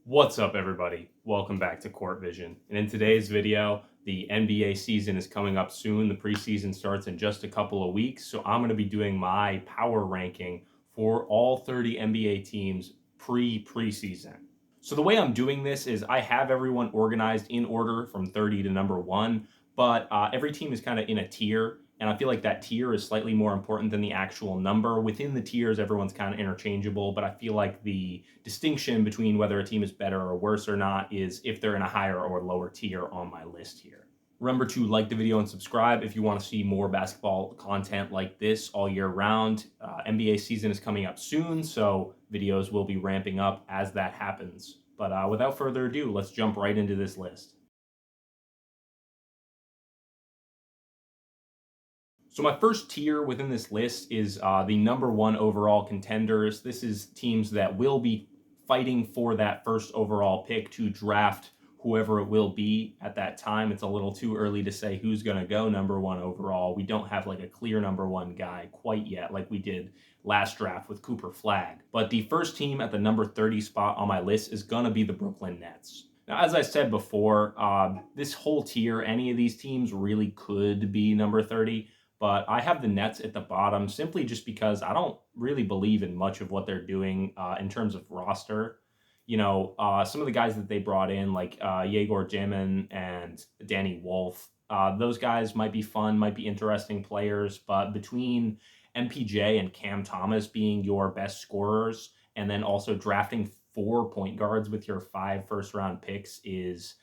What's up, everybody? Welcome back to Court Vision. And in today's video, the NBA season is coming up soon. The preseason starts in just a couple of weeks. So I'm going to be doing my power ranking for all 30 NBA teams preseason. So the way I'm doing this is I have everyone organized in order from 30 to number 1, but every team is kind of in a tier. And I feel like that tier is slightly more important than the actual number. Within the tiers, everyone's kind of interchangeable, but I feel like the distinction between whether a team is better or worse or not is if they're in a higher or lower tier on my list here. Remember to like the video and subscribe if you want to see more basketball content like this all year round. NBA season is coming up soon, so videos will be ramping up as that happens. But without further ado, let's jump right into this list. So my first tier within this list is the number 1 overall contenders. This is teams that will be fighting for that first overall pick to draft whoever it will be at that time. It's a little too early to say who's going to go number 1 overall. We don't have like a clear number 1 guy quite yet like we did last draft with Cooper Flagg. But the first team at the number 30 spot on my list is going to be the Brooklyn Nets. Now, as I said before, this whole tier, any of these teams really could be number 30. But I have the Nets at the bottom simply just because I don't really believe in much of what they're doing in terms of roster. Some of the guys that they brought in, like Yegor Jamin and Danny Wolf, those guys might be fun, might be interesting players. But between MPJ and Cam Thomas being your best scorers and then also drafting 4 point guards with your 5 first-round picks is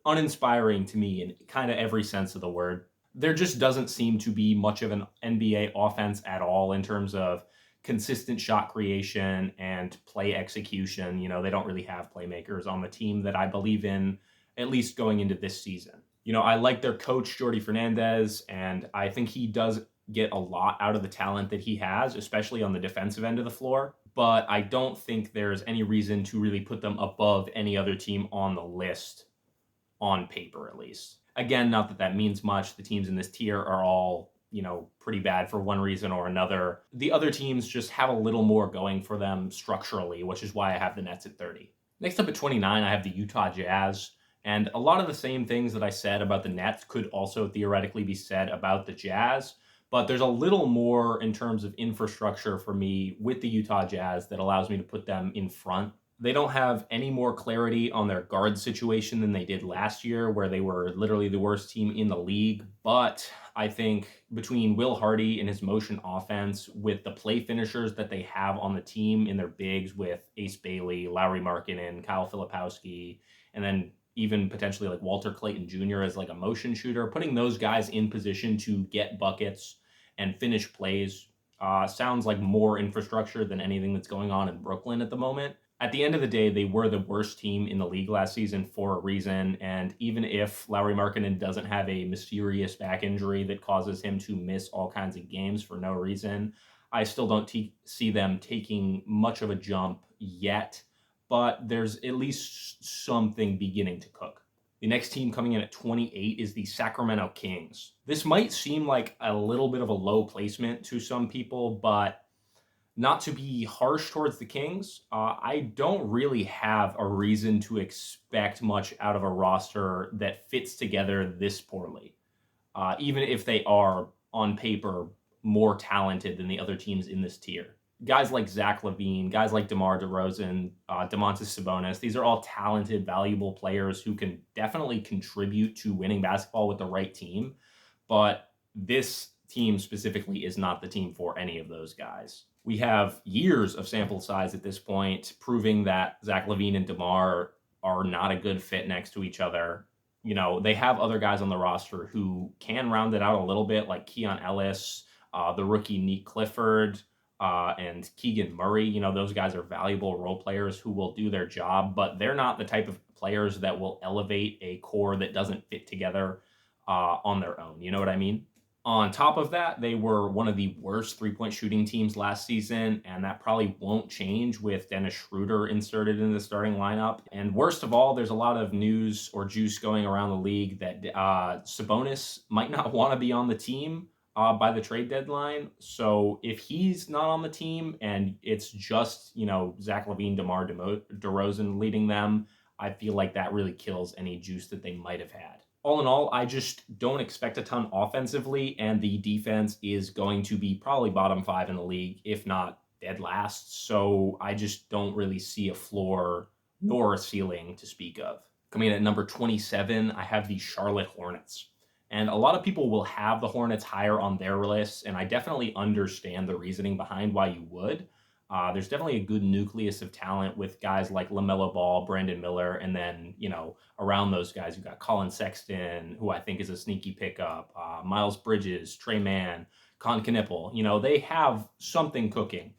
uninspiring to me in kind of every sense of the word. There just doesn't seem to be much of an NBA offense at all in terms of consistent shot creation and play execution. They don't really have playmakers on the team that I believe in, at least going into this season. I like their coach, Jordi Fernandez, and I think he does get a lot out of the talent that he has, especially on the defensive end of the floor. But I don't think there's any reason to really put them above any other team on the list, on paper at least. Again, not that that means much. The teams in this tier are all, pretty bad for one reason or another. The other teams just have a little more going for them structurally, which is why I have the Nets at 30. Next up at 29, I have the Utah Jazz. And a lot of the same things that I said about the Nets could also theoretically be said about the Jazz. But there's a little more in terms of infrastructure for me with the Utah Jazz that allows me to put them in front. They don't have any more clarity on their guard situation than they did last year, where they were literally the worst team in the league. But I think between Will Hardy and his motion offense, with the play finishers that they have on the team in their bigs with Ace Bailey, Lauri Markkanen, Kyle Filipowski, and then even potentially like Walter Clayton Jr. as like a motion shooter, putting those guys in position to get buckets and finish plays sounds like more infrastructure than anything that's going on in Brooklyn at the moment. At the end of the day, they were the worst team in the league last season for a reason. And even if Lauri Markkanen doesn't have a mysterious back injury that causes him to miss all kinds of games for no reason, I still don't see them taking much of a jump yet. But there's at least something beginning to cook. The next team coming in at 28 is the Sacramento Kings. This might seem like a little bit of a low placement to some people, but not to be harsh towards the Kings, I don't really have a reason to expect much out of a roster that fits together this poorly, even if they are, on paper, more talented than the other teams in this tier. Guys like Zach LaVine, guys like DeMar DeRozan, Domantas Sabonis, these are all talented, valuable players who can definitely contribute to winning basketball with the right team, but this team specifically is not the team for any of those guys. We have years of sample size at this point proving that Zach LaVine and DeMar are not a good fit next to each other. They have other guys on the roster who can round it out a little bit, like Keon Ellis, the rookie Nick Clifford, and Keegan Murray. Those guys are valuable role players who will do their job, but they're not the type of players that will elevate a core that doesn't fit together on their own. You know what I mean? On top of that, they were one of the worst three-point shooting teams last season, and that probably won't change with Dennis Schroeder inserted in the starting lineup. And worst of all, there's a lot of news or juice going around the league that Sabonis might not want to be on the team, by the trade deadline. So if he's not on the team and it's just, Zach LaVine, DeRozan leading them, I feel like that really kills any juice that they might have had. All in all, I just don't expect a ton offensively, and the defense is going to be probably bottom 5 in the league, if not dead last. So I just don't really see a floor nor a ceiling to speak of. Coming in at number 27, I have the Charlotte Hornets. And a lot of people will have the Hornets higher on their lists, and I definitely understand the reasoning behind why you would. There's definitely a good nucleus of talent with guys like LaMelo Ball, Brandon Miller, and then, around those guys, you've got Colin Sexton, who I think is a sneaky pickup, Miles Bridges, Trey Mann, Con Knipple. They have something cooking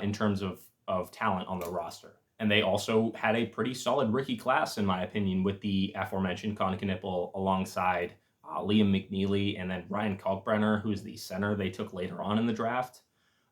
in terms of talent on the roster. And they also had a pretty solid rookie class, in my opinion, with the aforementioned Con Knipple alongside Liam McNeely and then Ryan Kalkbrenner, who's the center they took later on in the draft.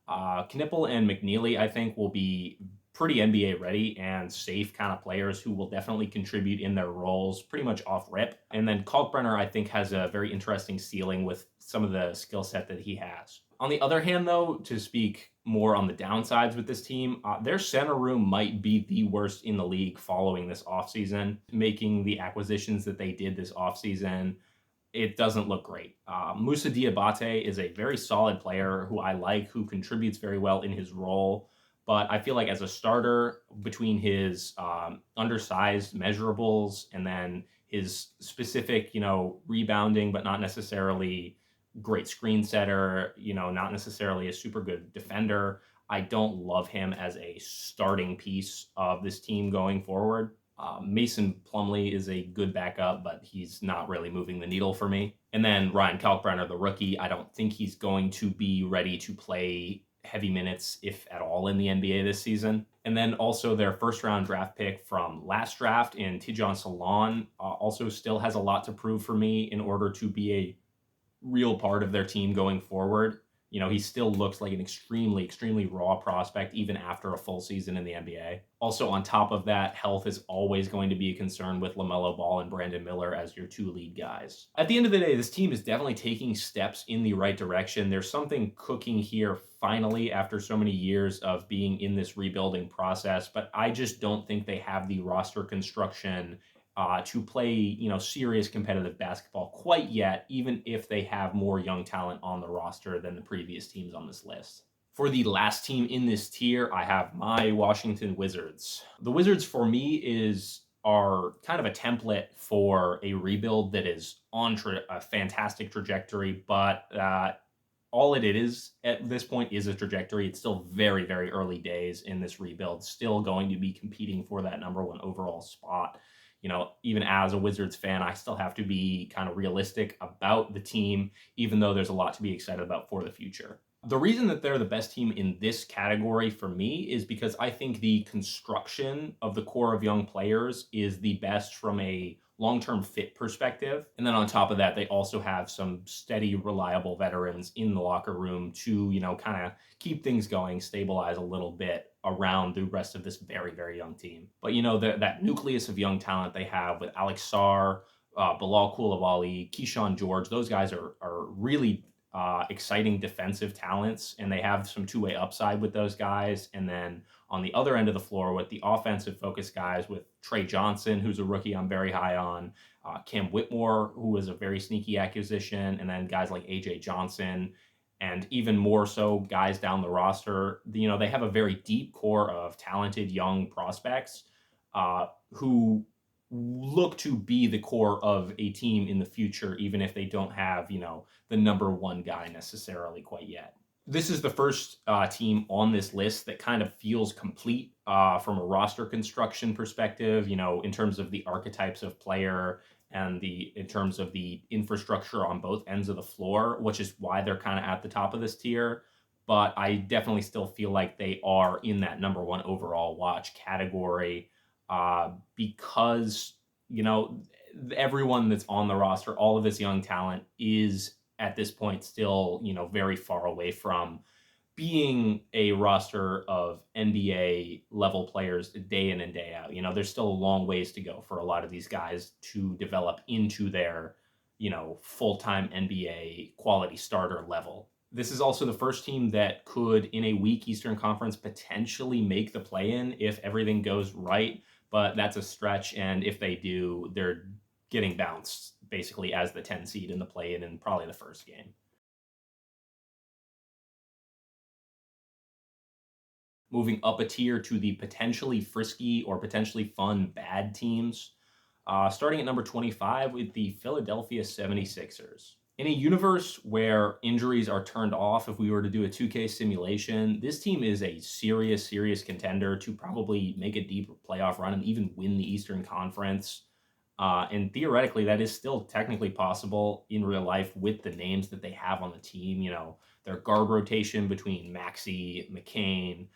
Knipple and McNeely, I think, will be pretty NBA ready and safe kind of players who will definitely contribute in their roles pretty much off rip. And then Kalkbrenner, I think, has a very interesting ceiling with some of the skill set that he has. On the other hand, though, to speak more on the downsides with this team, their center room might be the worst in the league following this offseason. Making the acquisitions that they did this offseason, it doesn't look great. Moussa Diabate is a very solid player who I like, who contributes very well in his role. But I feel like as a starter, between his undersized measurables and then his specific, rebounding, but not necessarily great screen setter, not necessarily a super good defender, I don't love him as a starting piece of this team going forward. Mason Plumlee is a good backup, but he's not really moving the needle for me. And then Ryan Kalkbrenner, the rookie, I don't think he's going to be ready to play heavy minutes, if at all, in the NBA this season. And then also their first round draft pick from last draft in Tidjane Salaün also still has a lot to prove for me in order to be a real part of their team going forward. He still looks like an extremely, extremely raw prospect even after a full season in the NBA. Also, on top of that, health is always going to be a concern with LaMelo Ball and Brandon Miller as your two lead guys. At the end of the day, this team is definitely taking steps in the right direction. There's something cooking here finally after so many years of being in this rebuilding process, but I just don't think they have the roster construction to play, serious competitive basketball quite yet, even if they have more young talent on the roster than the previous teams on this list. For the last team in this tier, I have my Washington Wizards. The Wizards, for me, are kind of a template for a rebuild that is on a fantastic trajectory, but all it is at this point is a trajectory. It's still very, very early days in this rebuild, still going to be competing for that number one overall spot. Even as a Wizards fan, I still have to be kind of realistic about the team, even though there's a lot to be excited about for the future. The reason that they're the best team in this category for me is because I think the construction of the core of young players is the best from a long-term fit perspective. And then on top of that, they also have some steady, reliable veterans in the locker room to, kind of keep things going, stabilize a little bit around the rest of this very, very young team. But, that nucleus of young talent they have with Alex Sarr, Bilal Coulibaly, Keyshawn George, those guys are really exciting defensive talents, and they have some two-way upside with those guys. And then on the other end of the floor with the offensive focus guys with Trey Johnson, who's a rookie I'm very high on, Cam Whitmore, who is a very sneaky acquisition, and then guys like AJ Johnson, and even more so guys down the roster. They have a very deep core of talented young prospects who look to be the core of a team in the future, even if they don't have, the number one guy necessarily quite yet. This is the first team on this list that kind of feels complete from a roster construction perspective, in terms of the archetypes of player and in terms of the infrastructure on both ends of the floor, which is why they're kind of at the top of this tier. But I definitely still feel like they are in that number one overall watch category because, everyone that's on the roster, all of this young talent is at this point still, very far away from being a roster of NBA level players day in and day out. There's still a long ways to go for a lot of these guys to develop into their full-time NBA quality starter level. This is also the first team that could, in a weak Eastern Conference, potentially make the play-in if everything goes right, but that's a stretch, and if they do, they're getting bounced basically as the 10 seed in the play-in in probably the first game. Moving up a tier to the potentially frisky or potentially fun bad teams. Starting at number 25 with the Philadelphia 76ers. In a universe where injuries are turned off, if we were to do a 2K simulation, this team is a serious contender to probably make a deep playoff run and even win the Eastern Conference. And theoretically, that is still technically possible in real life with the names that they have on the team. Their guard rotation between Maxey, McCain,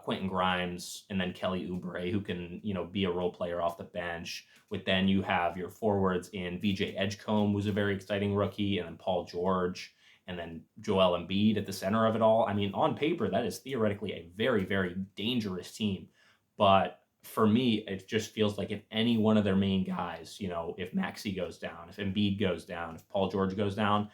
Quentin Grimes, and then Kelly Oubre, who can, be a role player off the bench. With then you have your forwards in VJ Edgecombe, who's a very exciting rookie, and then Paul George, and then Joel Embiid at the center of it all. I mean, on paper, that is theoretically a very dangerous team. But for me, it just feels like if any one of their main guys, if Maxey goes down, if Embiid goes down, if Paul George goes down,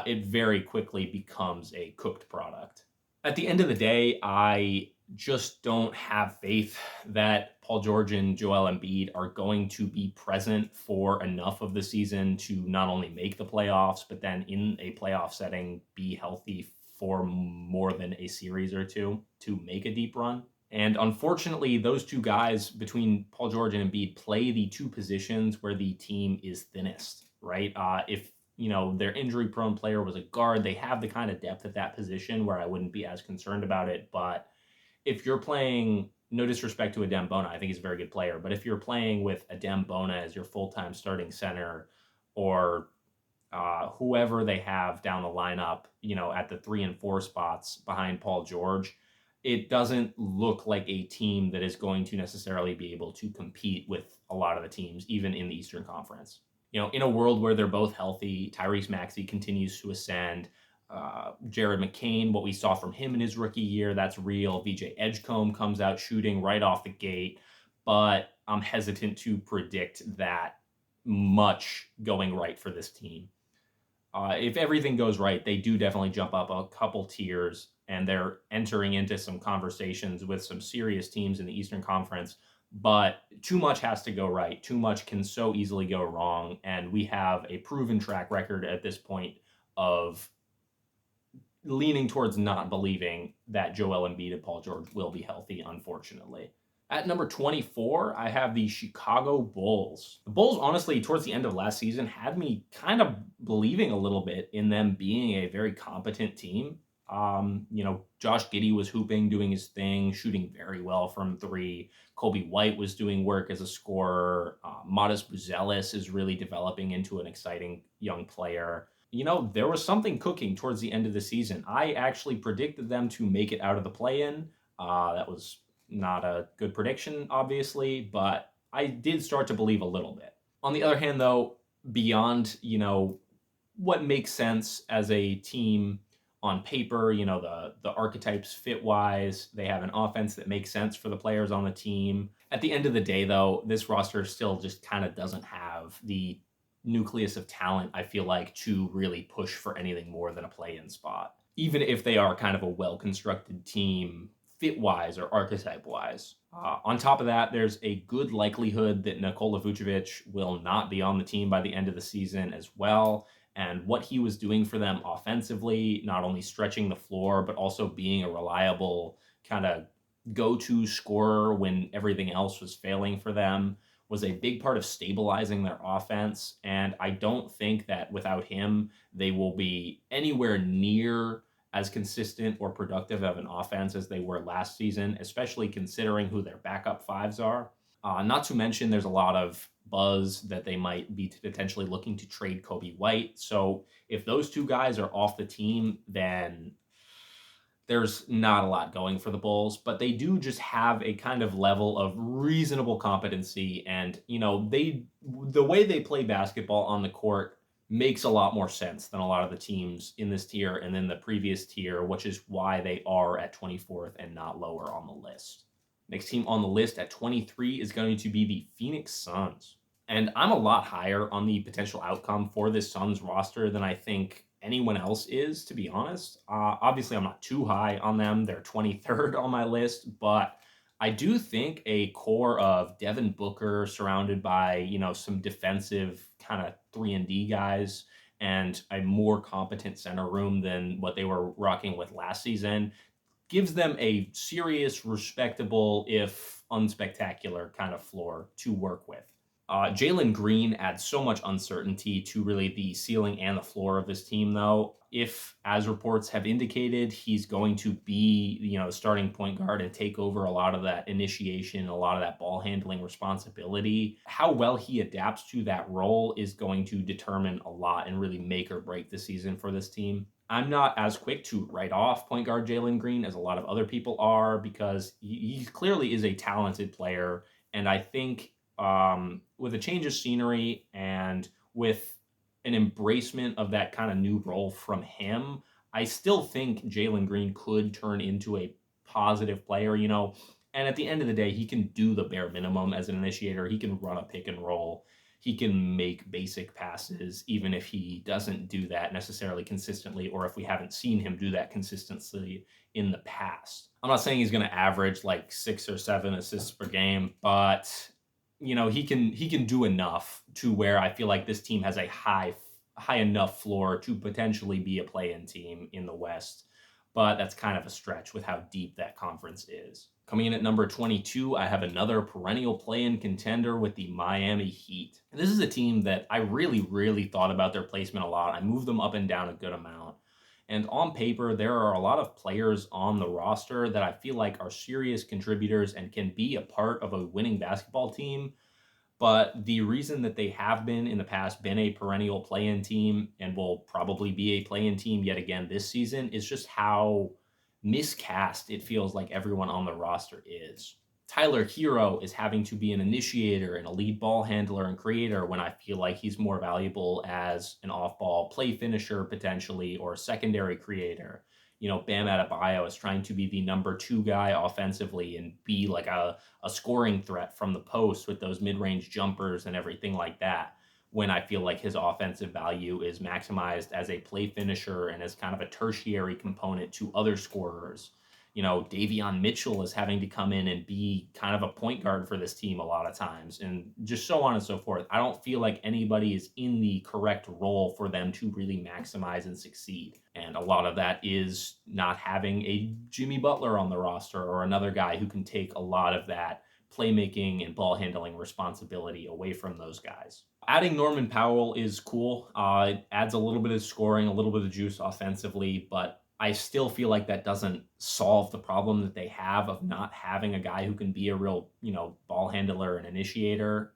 it very quickly becomes a cooked product. At the end of the day, I just don't have faith that Paul George and Joel Embiid are going to be present for enough of the season to not only make the playoffs, but then in a playoff setting, be healthy for more than a series or two to make a deep run. And unfortunately, those two guys between Paul George and Embiid play the two positions where the team is thinnest, right? If their injury prone player was a guard, they have the kind of depth at that position where I wouldn't be as concerned about it. But if you're playing, no disrespect to Adem Bona, I think he's a very good player, but if you're playing with Adem Bona as your full-time starting center, or whoever they have down the lineup, at the 3 and 4 spots behind Paul George, it doesn't look like a team that is going to necessarily be able to compete with a lot of the teams, even in the Eastern Conference. In a world where they're both healthy, Tyrese Maxey continues to ascend. Jared McCain, what we saw from him in his rookie year, that's real. VJ Edgecombe comes out shooting right off the gate, but I'm hesitant to predict that much going right for this team. If everything goes right, they do definitely jump up a couple tiers, and they're entering into some conversations with some serious teams in the Eastern Conference. But too much has to go right. Too much can so easily go wrong. And we have a proven track record at this point of leaning towards not believing that Joel Embiid and Paul George will be healthy, unfortunately. At number 24, I have the Chicago Bulls. The Bulls, honestly, towards the end of last season, had me kind of believing a little bit in them being a very competent team. Josh Giddey was hooping, doing his thing, shooting very well from 3. Kobe White was doing work as a scorer. Modest Buzelis is really developing into an exciting young player. There was something cooking towards the end of the season. I actually predicted them to make it out of the play-in. That was not a good prediction, obviously, but I did start to believe a little bit. On the other hand, though, beyond, what makes sense as a team on paper, the archetypes fit wise, they have an offense that makes sense for the players on the team. At the end of the day, though, this roster still just kind of doesn't have the nucleus of talent, I feel like, to really push for anything more than a play-in spot. Even if they are kind of a well-constructed team, fit-wise or archetype-wise. On top of that, there's a good likelihood that Nikola Vucevic will not be on the team by the end of the season as well. And what he was doing for them offensively, not only stretching the floor, but also being a reliable kind of go-to scorer when everything else was failing for them, was a big part of stabilizing their offense. And I don't think that without him, they will be anywhere near as consistent or productive of an offense as they were last season, especially considering who their backup fives are. Not to mention, there's a lot of buzz that they might be potentially looking to trade Kobe White. So if those two guys are off the team, then there's not a lot going for the Bulls, but they do just have a kind of level of reasonable competency. And, the way they play basketball on the court makes a lot more sense than a lot of the teams in this tier and then the previous tier, which is why they are at 24th and not lower on the list. Next team on the list at 23 is going to be the Phoenix Suns. And I'm a lot higher on the potential outcome for this Suns roster than I think anyone else is, to be honest. Obviously, I'm not too high on them. They're 23rd on my list, but I do think a core of Devin Booker surrounded by, some defensive kind of 3 and D guys and a more competent center room than what they were rocking with last season gives them a serious, respectable, if unspectacular kind of floor to work with. Jalen Green adds so much uncertainty to really the ceiling and the floor of this team, though. If, as reports have indicated, he's going to be, starting point guard and take over a lot of that initiation, a lot of that ball handling responsibility, how well he adapts to that role is going to determine a lot and really make or break the season for this team. I'm not as quick to write off point guard Jalen Green as a lot of other people are because he clearly is a talented player. And I think with a change of scenery and with an embracement of that kind of new role from him, I still think Jalen Green could turn into a positive player, And at the end of the day, he can do the bare minimum as an initiator. He can run a pick and roll. He can make basic passes, even if he doesn't do that necessarily consistently, or if we haven't seen him do that consistently in the past. I'm not saying he's going to average like 6 or 7 assists per game, but he can do enough to where I feel like this team has a high enough floor to potentially be a play-in team in the West. But that's kind of a stretch with how deep that conference is. Coming in at number 22, I have another perennial play-in contender with the Miami Heat. And this is a team that I really, really thought about their placement a lot. I moved them up and down a good amount. And on paper, there are a lot of players on the roster that I feel like are serious contributors and can be a part of a winning basketball team. But the reason that they have been in the past been a perennial play-in team and will probably be a play-in team yet again this season is just how miscast it feels like everyone on the roster is. Tyler Hero is having to be an initiator and a lead ball handler and creator when I feel like he's more valuable as an off-ball play finisher potentially or a secondary creator. Bam Adebayo is trying to be the number 2 guy offensively and be like a scoring threat from the post with those mid-range jumpers and everything like that, when I feel like his offensive value is maximized as a play finisher and as kind of a tertiary component to other scorers. Davion Mitchell is having to come in and be kind of a point guard for this team a lot of times, and just so on and so forth. I don't feel like anybody is in the correct role for them to really maximize and succeed. And a lot of that is not having a Jimmy Butler on the roster or another guy who can take a lot of that playmaking and ball handling responsibility away from those guys. Adding Norman Powell is cool. It adds a little bit of scoring, a little bit of juice offensively, but I still feel like that doesn't solve the problem that they have of not having a guy who can be a real, ball handler and initiator.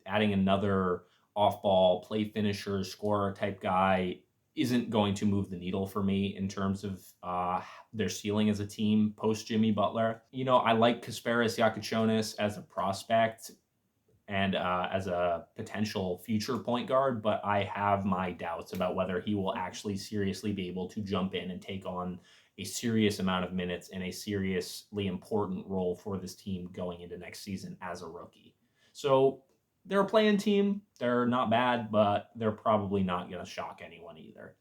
Adding another off-ball play finisher, scorer type guy isn't going to move the needle for me in terms of their ceiling as a team post Jimmy Butler. I like Kasparis Yakuchonis as a prospect and as a potential future point guard, but I have my doubts about whether he will actually seriously be able to jump in and take on a serious amount of minutes and a seriously important role for this team going into next season as a rookie. So they're a play-in team. They're not bad, but they're probably not going to shock anyone either.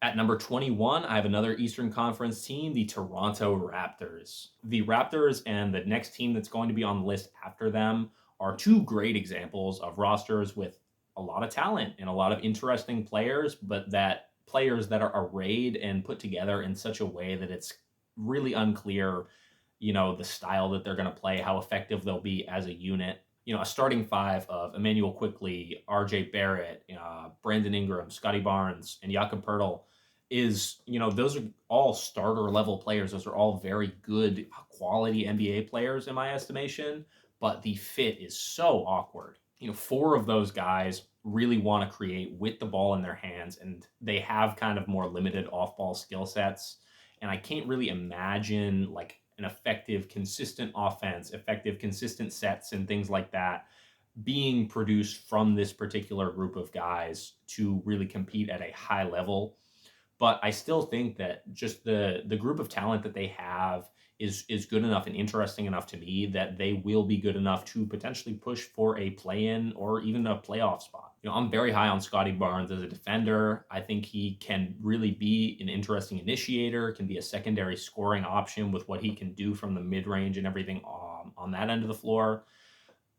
At number 21, I have another Eastern Conference team, the Toronto Raptors. The Raptors and the next team that's going to be on the list after them are 2 great examples of rosters with a lot of talent and a lot of interesting players, but that players that are arrayed and put together in such a way that it's really unclear, the style that they're going to play, how effective they'll be as a unit. A starting 5 of Emmanuel Quickley, RJ Barrett, Brandon Ingram, Scotty Barnes, and Jakob Poeltl is, those are all starter level players. Those are all very good quality NBA players in my estimation, but the fit is so awkward. 4 of those guys really want to create with the ball in their hands, and they have kind of more limited off-ball skill sets. And I can't really imagine like an effective, consistent offense, effective, consistent sets and things like that being produced from this particular group of guys to really compete at a high level. But I still think that just the group of talent that they have is good enough and interesting enough to me that they will be good enough to potentially push for a play-in or even a playoff spot. I'm very high on Scotty Barnes as a defender. I think he can really be an interesting initiator, can be a secondary scoring option with what he can do from the mid-range and everything on that end of the floor.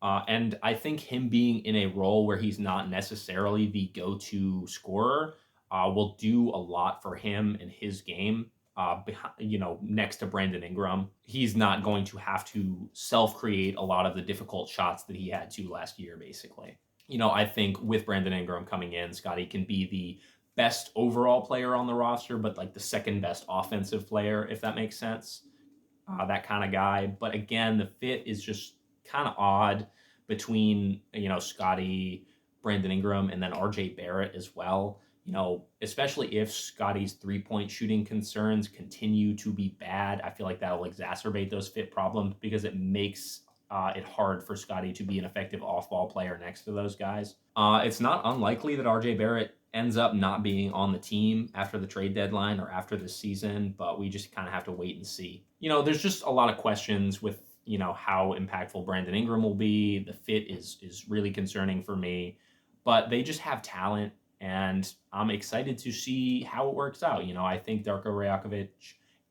And I think him being in a role where he's not necessarily the go-to scorer will do a lot for him and his game. Next to Brandon Ingram, he's not going to have to self-create a lot of the difficult shots that he had to last year, basically. I think with Brandon Ingram coming in, Scotty can be the best overall player on the roster, but like the second best offensive player, if that makes sense. That kind of guy. But again, the fit is just kind of odd between, Scotty, Brandon Ingram, and then RJ Barrett as well. Especially if Scotty's 3-point shooting concerns continue to be bad, I feel like that'll exacerbate those fit problems because it makes it hard for Scotty to be an effective off-ball player next to those guys. It's not unlikely that RJ Barrett ends up not being on the team after the trade deadline or after the season, but we just kind of have to wait and see. There's just a lot of questions with, how impactful Brandon Ingram will be. The fit is really concerning for me, but they just have talent, and I'm excited to see how it works out. I think Darko Rajakovic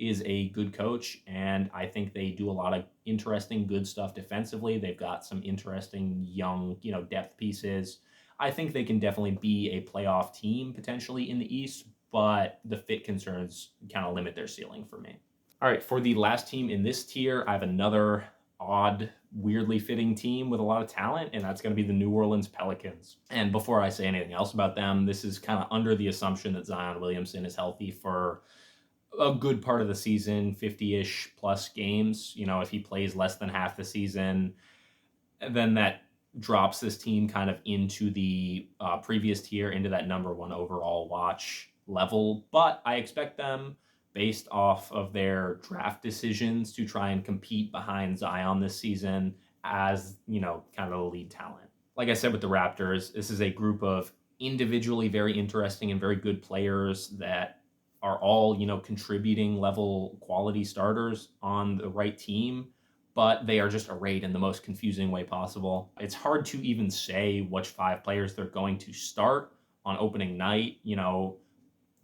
is a good coach, and I think they do a lot of interesting, good stuff defensively. They've got some interesting young, depth pieces. I think they can definitely be a playoff team potentially in the East, but the fit concerns kind of limit their ceiling for me. All right, for the last team in this tier, I have another odd, weirdly fitting team with a lot of talent, and that's going to be the New Orleans Pelicans. And before I say anything else about them, this is kind of under the assumption that Zion Williamson is healthy for a good part of the season, 50-ish plus games. If he plays less than half the season, then that drops this team kind of into the previous tier, into that number one overall watch level. But I expect them, based off of their draft decisions, to try and compete behind Zion this season as, kind of the lead talent. Like I said with the Raptors, this is a group of individually very interesting and very good players that are all, contributing level quality starters on the right team, but they are just arrayed in the most confusing way possible. It's hard to even say which 5 players they're going to start on opening night.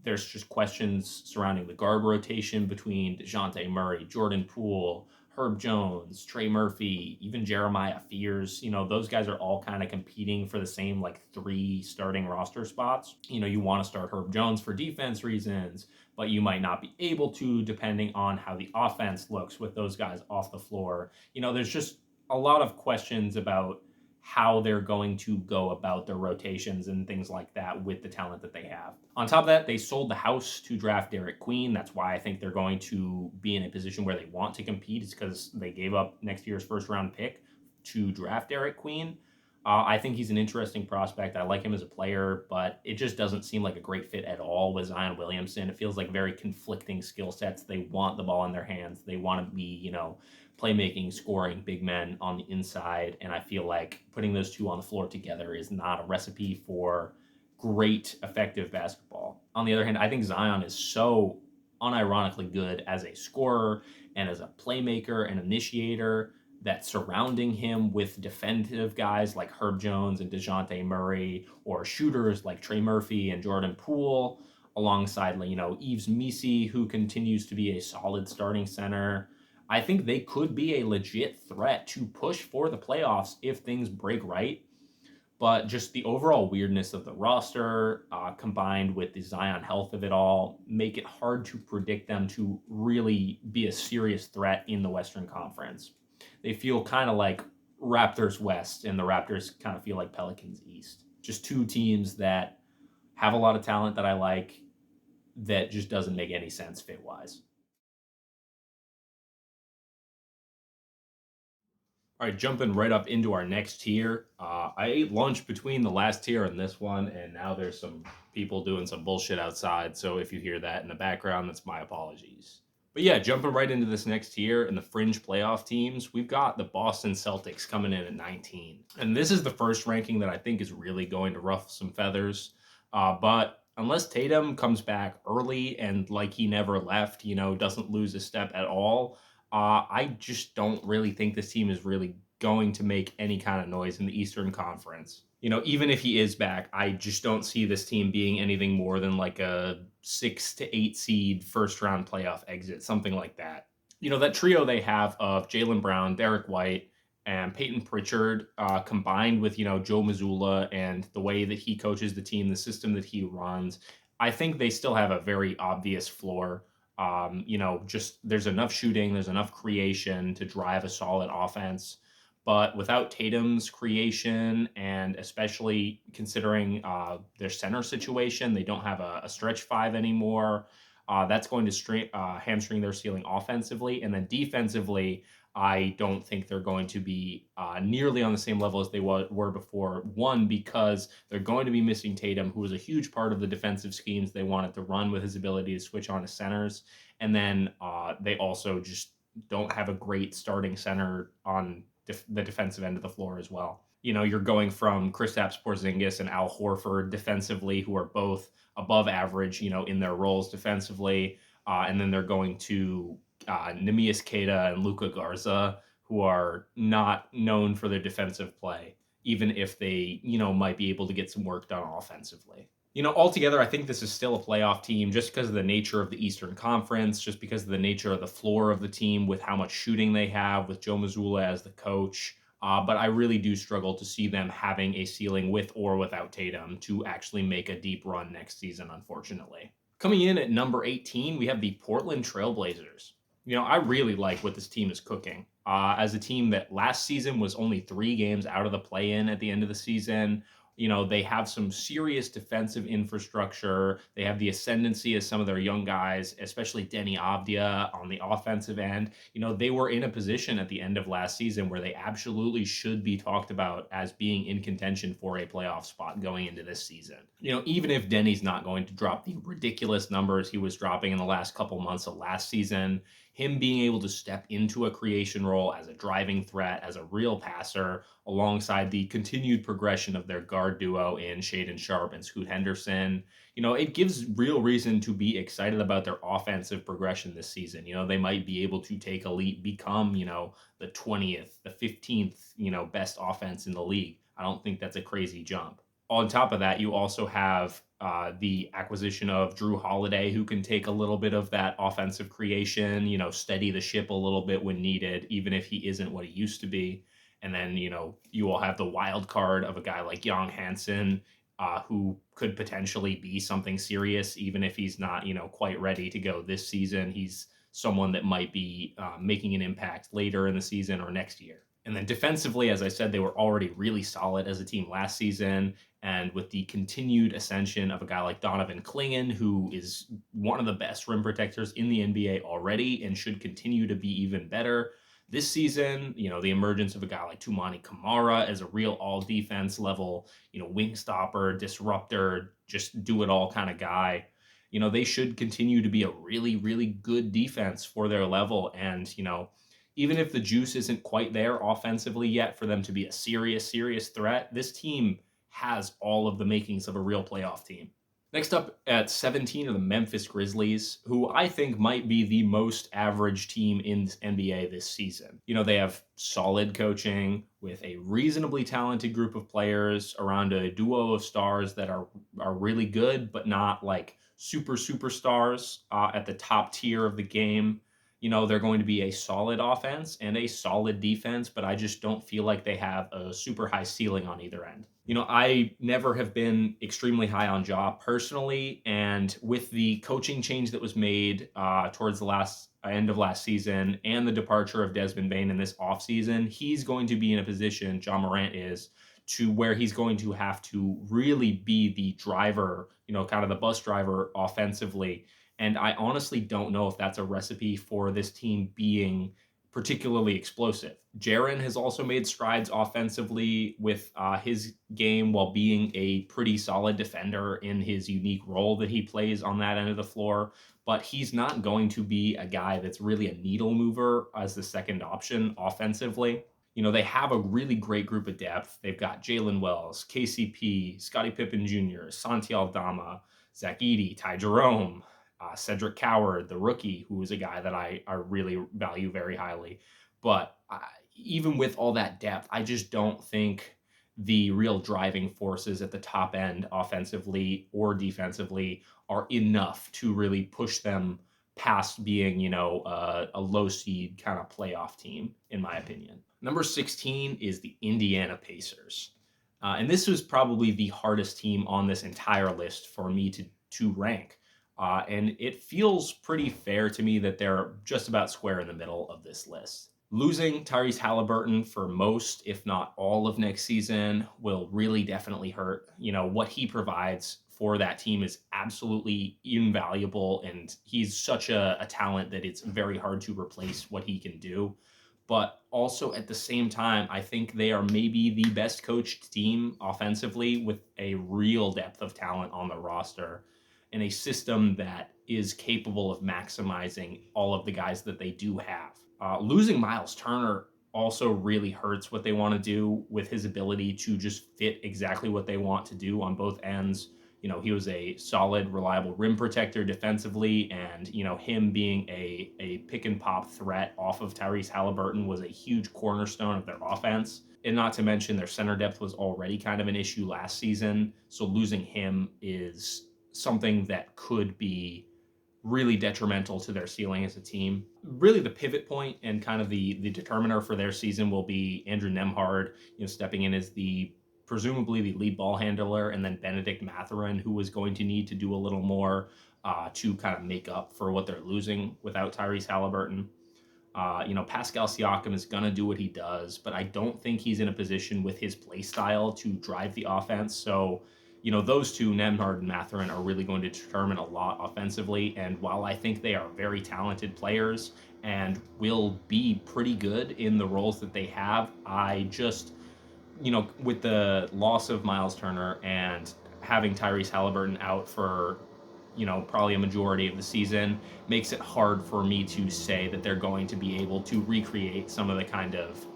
There's just questions surrounding the guard rotation between DeJounte Murray, Jordan Poole, Herb Jones, Trey Murphy, even Jeremiah Fears. Those guys are all kind of competing for the same 3 starting roster spots. You want to start Herb Jones for defense reasons, but you might not be able to depending on how the offense looks with those guys off the floor. There's just a lot of questions about how they're going to go about their rotations and things like that with the talent that they have. On top of that, they sold the house to draft Derek Queen. That's why I think they're going to be in a position where they want to compete. It's because they gave up next year's first round pick to draft Derek Queen. I think he's an interesting prospect. I like him as a player, but it just doesn't seem like a great fit at all with Zion Williamson. It feels like very conflicting skill sets. They want the ball in their hands. They want to be, playmaking, scoring big men on the inside. And I feel like putting those two on the floor together is not a recipe for great, effective basketball. On the other hand, I think Zion is so unironically good as a scorer and as a playmaker and initiator that surrounding him with defensive guys like Herb Jones and DeJounte Murray, or shooters like Trey Murphy and Jordan Poole, alongside, Yves Missi, who continues to be a solid starting center. I think they could be a legit threat to push for the playoffs if things break right. But just the overall weirdness of the roster, combined with the Zion health of it all, make it hard to predict them to really be a serious threat in the Western Conference. They feel kind of like Raptors West, and the Raptors kind of feel like Pelicans East. Just 2 teams that have a lot of talent that I like, that just doesn't make any sense fit-wise. All right, jumping right up into our next tier. I ate lunch between the last tier and this one, and now there's some people doing some bullshit outside. So if you hear that in the background, that's my apologies. But yeah, jumping right into this next tier and the fringe playoff teams, we've got the Boston Celtics coming in at 19. And this is the first ranking that I think is really going to ruffle some feathers. But unless Tatum comes back early and like he never left, doesn't lose a step at all, I just don't really think this team is really going to make any kind of noise in the Eastern Conference. Even if he is back, I just don't see this team being anything more than like a 6 to 8 seed first round playoff exit, something like that. That trio they have of Jaylen Brown, Derek White, and Peyton Pritchard, combined with Joe Mazzulla and the way that he coaches the team, the system that he runs, I think they still have a very obvious floor. Just there's enough shooting, there's enough creation to drive a solid offense. But without Tatum's creation, and especially considering their center situation, they don't have a stretch five anymore. That's going to hamstring their ceiling offensively. And then defensively, I don't think they're going to be nearly on the same level as they were before. One, because they're going to be missing Tatum, who was a huge part of the defensive schemes they wanted to run with his ability to switch on to centers. And then they also just don't have a great starting center on the defensive end of the floor as well. You're going from Kristaps Porzingis and Al Horford defensively, who are both above average, in their roles defensively. And then they're going to Neemias Queta and Luka Garza, who are not known for their defensive play, even if they, might be able to get some work done offensively. Altogether, I think this is still a playoff team just because of the nature of the Eastern Conference, just because of the nature of the floor of the team with how much shooting they have, with Joe Mazzulla as the coach. But I really do struggle to see them having a ceiling with or without Tatum to actually make a deep run next season, unfortunately. Coming in at number 18, we have the Portland Trailblazers. I really like what this team is cooking. As a team that last season was only 3 games out of the play-in at the end of the season, they have some serious defensive infrastructure. They have the ascendancy of some of their young guys, especially Denny Avdia on the offensive end. They were in a position at the end of last season where they absolutely should be talked about as being in contention for a playoff spot going into this season. Even if Denny's not going to drop the ridiculous numbers he was dropping in the last couple months of last season, him being able to step into a creation role as a driving threat, as a real passer, alongside the continued progression of their guard duo in Shaedon Sharpe and Scoot Henderson, it gives real reason to be excited about their offensive progression this season. They might be able to take a leap, become, the 20th, the 15th, best offense in the league. I don't think that's a crazy jump. On top of that, you also have the acquisition of Drew Holiday, who can take a little bit of that offensive creation, steady the ship a little bit when needed, even if he isn't what he used to be. And then, you will have the wild card of a guy like Young Hansen, who could potentially be something serious, even if he's not, quite ready to go this season. He's someone that might be making an impact later in the season or next year. And then defensively, as I said, they were already really solid as a team last season. And with the continued ascension of a guy like Donovan Clingan, who is one of the best rim protectors in the NBA already and should continue to be even better this season, the emergence of a guy like Toumani Camara as a real all defense level, wing stopper, disruptor, just do it all kind of guy. They should continue to be a really, really good defense for their level. And, even if the juice isn't quite there offensively yet for them to be a serious, serious threat, this team has all of the makings of a real playoff team. Next up at 17 are the Memphis Grizzlies, who I think might be the most average team in NBA this season. They have solid coaching with a reasonably talented group of players around a duo of stars that are really good, but not like superstars at the top tier of the game. They're going to be a solid offense and a solid defense, but I just don't feel like they have a super high ceiling on either end. I never have been extremely high on Ja personally, and with the coaching change that was made towards the end of last season and the departure of Desmond Bane in this offseason, he's going to be in a position, Ja Morant is, to where he's going to have to really be the driver, kind of the bus driver offensively. And I honestly don't know if that's a recipe for this team being particularly explosive. Jaren has also made strides offensively with his game while being a pretty solid defender in his unique role that he plays on that end of the floor. But he's not going to be a guy that's really a needle mover as the second option offensively. They have a really great group of depth. They've got Jalen Wells, KCP, Scottie Pippen Jr., Santi Aldama, Zach Edey, Ty Jerome, Cedric Coward, the rookie, who is a guy that I really value very highly. But even with all that depth, I just don't think the real driving forces at the top end, offensively or defensively, are enough to really push them past being, a low seed kind of playoff team, in my opinion. Number 16 is the Indiana Pacers. And this was probably the hardest team on this entire list for me to rank. And it feels pretty fair to me that they're just about square in the middle of this list. Losing Tyrese Halliburton for most, if not all, of next season will really definitely hurt. What he provides for that team is absolutely invaluable, and he's such a talent that it's very hard to replace what he can do. But also at the same time, I think they are maybe the best coached team offensively with a real depth of talent on the roster and a system that is capable of maximizing all of the guys that they do have. Losing Miles Turner also really hurts what they want to do with his ability to just fit exactly what they want to do on both ends. He was a solid, reliable rim protector defensively, and, him being a pick and pop threat off of Tyrese Halliburton was a huge cornerstone of their offense. And not to mention their center depth was already kind of an issue last season. So losing him is something that could be really detrimental to their ceiling as a team. Really, the pivot point and kind of the determiner for their season will be Andrew Nembhard, stepping in as presumably the lead ball handler, and then Benedict Mathurin, who was going to need to do a little more to kind of make up for what they're losing without Tyrese Halliburton. Pascal Siakam is going to do what he does, but I don't think he's in a position with his play style to drive the offense. So, those two, Nembhard and Mathurin, are really going to determine a lot offensively. And while I think they are very talented players and will be pretty good in the roles that they have, I just, with the loss of Miles Turner and having Tyrese Halliburton out for probably a majority of the season, makes it hard for me to say that they're going to be able to recreate some of the kind of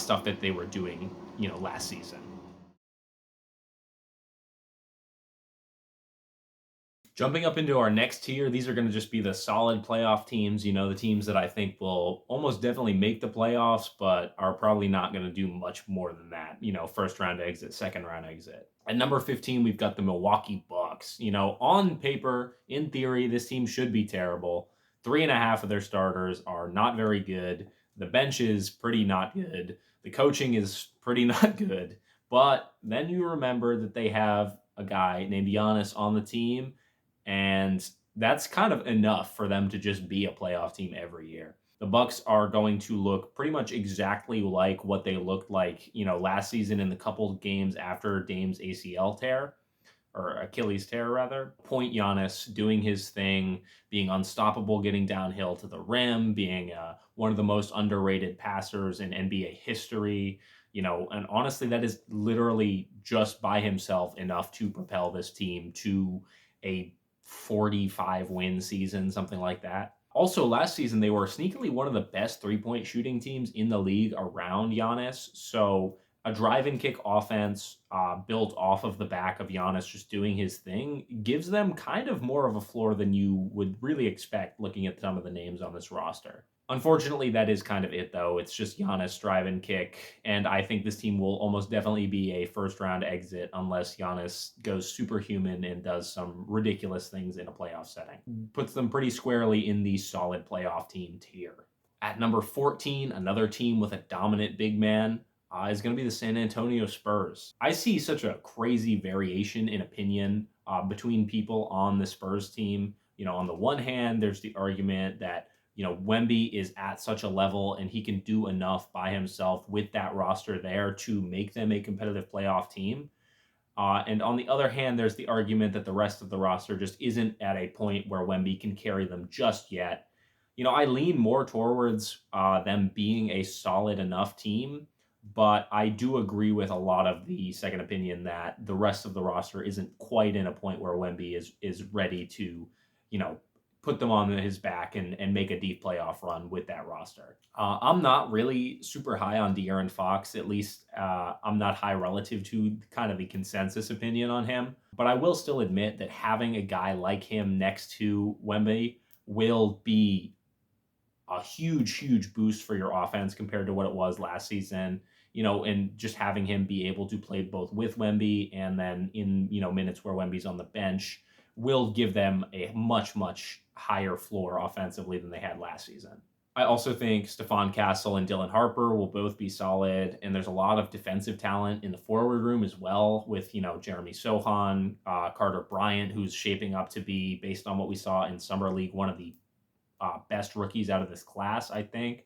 stuff that they were doing, last season. Jumping up into our next tier, these are going to just be the solid playoff teams, the teams that I think will almost definitely make the playoffs, but are probably not going to do much more than that, first round exit, second round exit. At number 15, we've got the Milwaukee Bucks. On paper, in theory, this team should be terrible. 3.5 of their starters are not very good. The bench is pretty not good. The coaching is pretty not good. But then you remember that they have a guy named Giannis on the team, and that's kind of enough for them to just be a playoff team every year. The Bucks are going to look pretty much exactly like what they looked like, last season in the couple games after Dame's ACL tear, or Achilles tear rather. Point Giannis doing his thing, being unstoppable, getting downhill to the rim, being one of the most underrated passers in NBA history. And honestly, that is literally just by himself enough to propel this team to a 45 win season, something like that. Also, last season, they were sneakily one of the best three-point shooting teams in the league around Giannis. So a drive and kick offense built off of the back of Giannis just doing his thing gives them kind of more of a floor than you would really expect looking at some of the names on this roster. Unfortunately, that is kind of it, though. It's just Giannis drive and kick, and I think this team will almost definitely be a first-round exit unless Giannis goes superhuman and does some ridiculous things in a playoff setting. Puts them pretty squarely in the solid playoff team tier. At number 14, another team with a dominant big man is going to be the San Antonio Spurs. I see such a crazy variation in opinion between people on the Spurs team. On the one hand, there's the argument that Wemby is at such a level and he can do enough by himself with that roster there to make them a competitive playoff team. And on the other hand, there's the argument that the rest of the roster just isn't at a point where Wemby can carry them just yet. I lean more towards them being a solid enough team, but I do agree with a lot of the second opinion that the rest of the roster isn't quite in a point where Wemby is ready to, put them on his back and make a deep playoff run with that roster. I'm not really super high on De'Aaron Fox. At least I'm not high relative to kind of the consensus opinion on him. But I will still admit that having a guy like him next to Wemby will be a huge boost for your offense compared to what it was last season. And just having him be able to play both with Wemby and then in, minutes where Wemby's on the bench will give them a much higher floor offensively than they had last season. I also think Stephon Castle and Dylan Harper will both be solid, and there's a lot of defensive talent in the forward room as well with, Jeremy Sohan, Carter Bryant, who's shaping up to be, based on what we saw in Summer League, one of the best rookies out of this class, I think.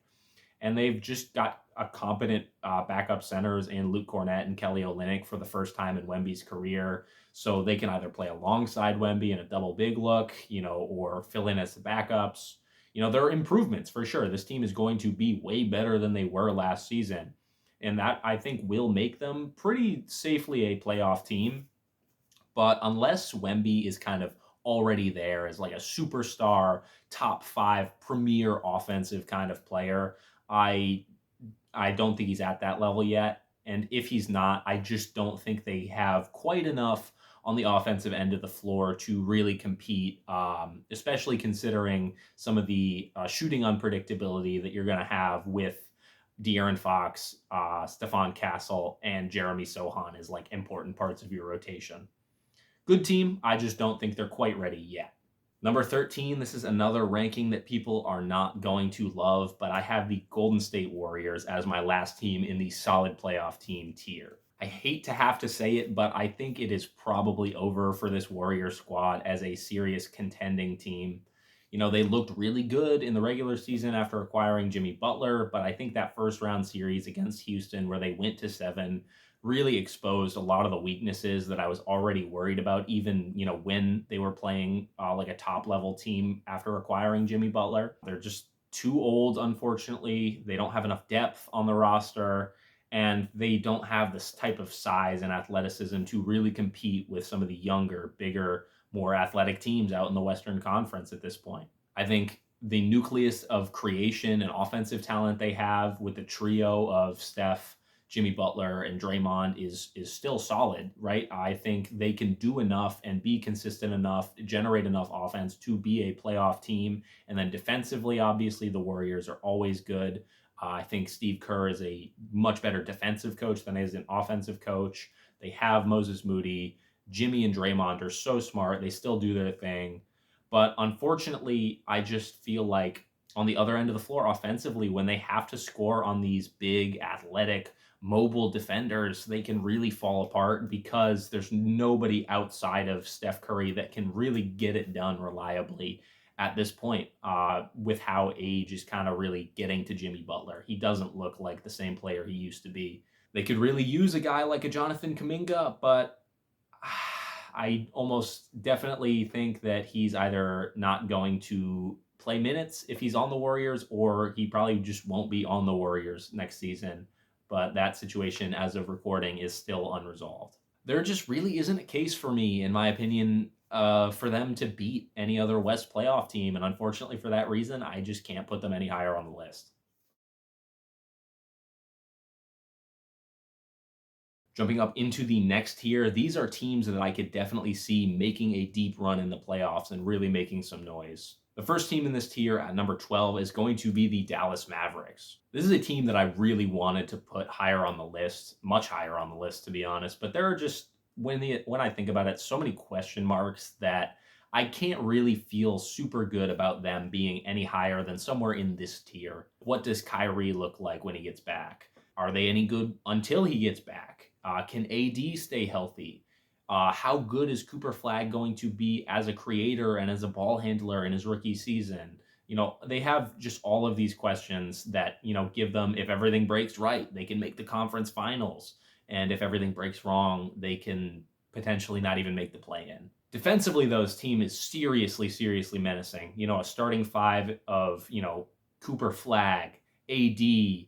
And they've just got a competent backup centers in Luke Cornett and Kelly Olynyk for the first time in Wemby's career. So they can either play alongside Wemby in a double big look, or fill in as the backups. There are improvements for sure. This team is going to be way better than they were last season. And that, I think, will make them pretty safely a playoff team. But unless Wemby is kind of already there as like a superstar, top 5 premier offensive kind of player, I don't think he's at that level yet. And if he's not, I just don't think they have quite enough on the offensive end of the floor to really compete, especially considering some of the shooting unpredictability that you're going to have with De'Aaron Fox, Stephon Castle, and Jeremy Sohan as like important parts of your rotation. Good team. I just don't think they're quite ready yet. Number 13, this is another ranking that people are not going to love, but I have the Golden State Warriors as my last team in the solid playoff team tier. I hate to have to say it, but I think it is probably over for this Warrior squad as a serious contending team. They looked really good in the regular season after acquiring Jimmy Butler, but I think that first round series against Houston where they went to 7 really exposed a lot of the weaknesses that I was already worried about, even, when they were playing like a top level team after acquiring Jimmy Butler. They're just too old, unfortunately. They don't have enough depth on the roster, and they don't have this type of size and athleticism to really compete with some of the younger, bigger, more athletic teams out in the Western Conference at this point. I think the nucleus of creation and offensive talent they have with the trio of Steph, Jimmy Butler, and Draymond is still solid, right? I think they can do enough and be consistent enough, generate enough offense to be a playoff team. And then defensively, obviously, the Warriors are always good. I think Steve Kerr is a much better defensive coach than he is an offensive coach. They have Moses Moody. Jimmy and Draymond are so smart. They still do their thing. But unfortunately, I just feel like on the other end of the floor offensively, when they have to score on these big, athletic, mobile defenders, they can really fall apart because there's nobody outside of Steph Curry that can really get it done reliably at this point, with how age is kind of really getting to Jimmy Butler. He doesn't look like the same player he used to be. They could really use a guy like a Jonathan Kuminga, but I almost definitely think that he's either not going to play minutes if he's on the Warriors, or he probably just won't be on the Warriors next season. But that situation, as of recording, is still unresolved. There just really isn't a case for me, in my opinion, for them to beat any other West playoff team. And unfortunately for that reason, I just can't put them any higher on the list. Jumping up into the next tier, these are teams that I could definitely see making a deep run in the playoffs and really making some noise. The first team in this tier at number 12 is going to be the Dallas Mavericks. This is a team that I really wanted to put higher on the list, much higher on the list, to be honest. But there are just, when I think about it, so many question marks that I can't really feel super good about them being any higher than somewhere in this tier. What does Kyrie look like when he gets back? Are they any good until he gets back? Can AD stay healthy? How good is Cooper Flag going to be as a creator and as a ball handler in his rookie season? They have just all of these questions that, give them, if everything breaks right, they can make the conference finals. And if everything breaks wrong, they can potentially not even make the play-in. Defensively, though, this team is seriously menacing. A starting 5 of, Cooper Flag, AD,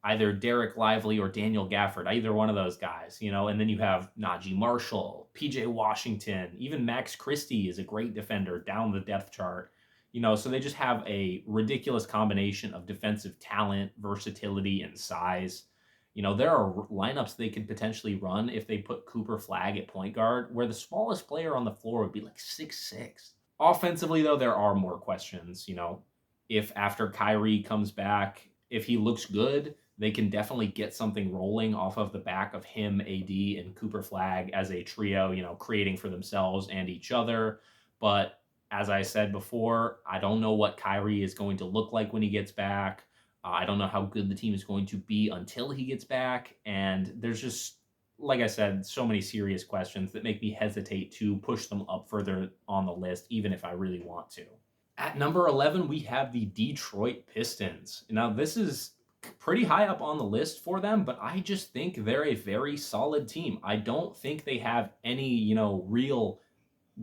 either Derek Lively or Daniel Gafford, either one of those guys, and then you have Najee Marshall, PJ Washington, even Max Christie is a great defender down the depth chart. So they just have a ridiculous combination of defensive talent, versatility, and size. There are lineups they could potentially run if they put Cooper Flag at point guard, where the smallest player on the floor would be like 6'6". Offensively, though, there are more questions. If after Kyrie comes back, if he looks good, they can definitely get something rolling off of the back of him, AD, and Cooper Flag as a trio, creating for themselves and each other. But as I said before, I don't know what Kyrie is going to look like when he gets back. I don't know how good the team is going to be until he gets back. And there's just, like I said, so many serious questions that make me hesitate to push them up further on the list, even if I really want to. At number 11, we have the Detroit Pistons. Now, this is pretty high up on the list for them, but I just think they're a very solid team. I don't think they have any, real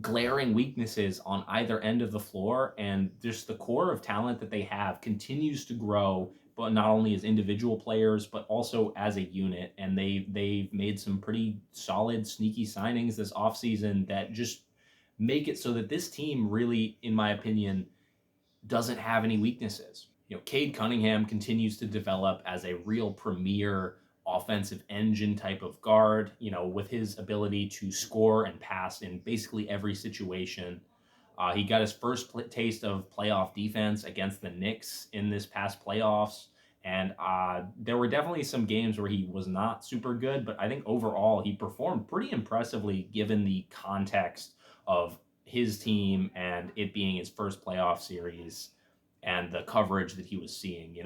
glaring weaknesses on either end of the floor, and just the core of talent that they have continues to grow, but not only as individual players but also as a unit. And they've made some pretty solid sneaky signings this offseason that just make it so that this team really, in my opinion, doesn't have any weaknesses. Cade Cunningham continues to develop as a real premier offensive engine type of guard, with his ability to score and pass in basically every situation. He got his first taste of playoff defense against the Knicks in this past playoffs. And there were definitely some games where he was not super good, but I think overall he performed pretty impressively given the context of his team and it being his first playoff series and the coverage that he was seeing.